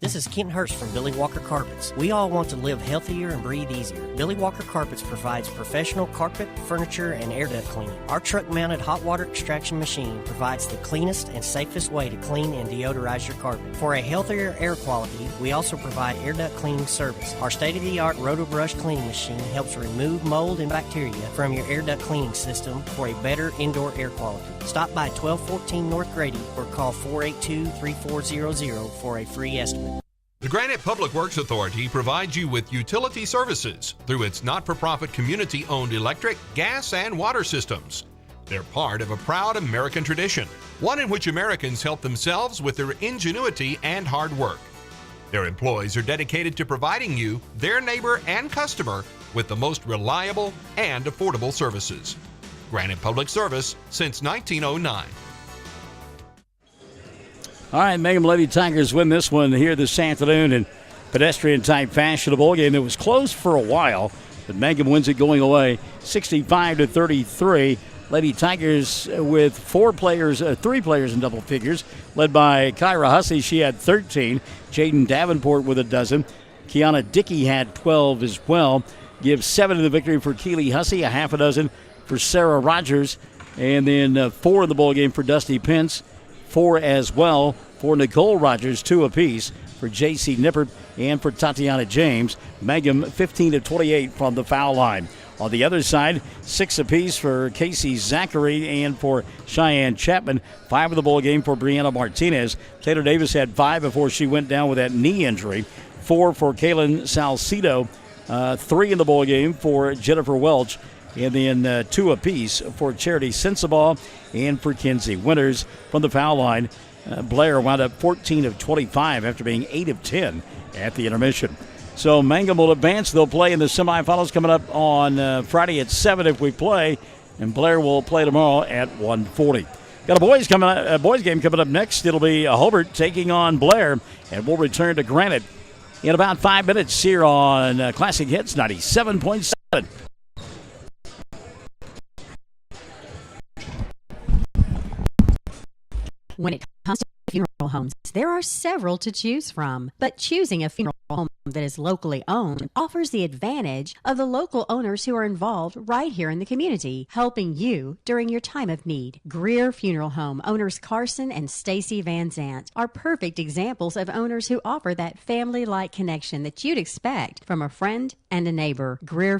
This is Kent Hurst from Billy Walker Carpets. We all want to live healthier and breathe easier. Billy Walker Carpets provides professional carpet, furniture, and air duct cleaning. Our truck-mounted hot water extraction machine provides the cleanest and safest way to clean and deodorize your carpet. For a healthier air quality, we also provide air duct cleaning service. Our state-of-the-art Roto-Brush cleaning machine helps remove mold and bacteria from your air duct cleaning system for a better indoor air quality. Stop by 1214 North Grady or call 482-3400 for a free estimate. The Granite Public Works Authority provides you with utility services through its not-for-profit community-owned electric, gas, and water systems. They're part of a proud American tradition, one in which Americans help themselves with their ingenuity and hard work. Their employees are dedicated to providing you, their neighbor and customer, with the most reliable and affordable services. Granite Public Service since 1909. All right, Mangum Lady Tigers win this one here this afternoon, and pedestrian-type fashion. A ball game that was closed for a while, but Mangum wins it going away 65-33. Lady Tigers with three players in double figures, led by Kyra Hussey. She had 13. Jaden Davenport with a dozen. Kiana Dickey had 12 as well. Gives 7 in the victory for Keely Hussey, a half a dozen for Sarah Rogers, and then 4 in the ball game for Dusty Pence, 4 as well for Nicole Rogers, 2 apiece for J.C. Nippert and for Tatiana James. Mangum 15-28 from the foul line. On the other side, 6 apiece for Casey Zachary and for Cheyenne Chapman. 5 in the ball game for Brianna Martinez. Taylor Davis had 5 before she went down with that knee injury. 4 for Kaylin Salcido. 3 in the ball game for Jennifer Welch. And then 2 apiece for Charity Sensabaugh and for Kinsey Winters. From the foul line, Blair wound up 14 of 25 after being 8 of 10 at the intermission. So Mangum will advance. They'll play in the semifinals coming up on Friday at 7 if we play. And Blair will play tomorrow at 1:40. Got a boys game coming up next. It'll be Hobart taking on Blair. And we'll return to Granite in about 5 minutes here on Classic Hits 97.7. When it comes to funeral homes, there are several to choose from, but choosing a funeral home that is locally owned offers the advantage of the local owners who are involved right here in the community, helping you during your time of need. Greer Funeral Home owners Carson and Stacy Van Zant are perfect examples of owners who offer that family-like connection that you'd expect from a friend and a neighbor. Greer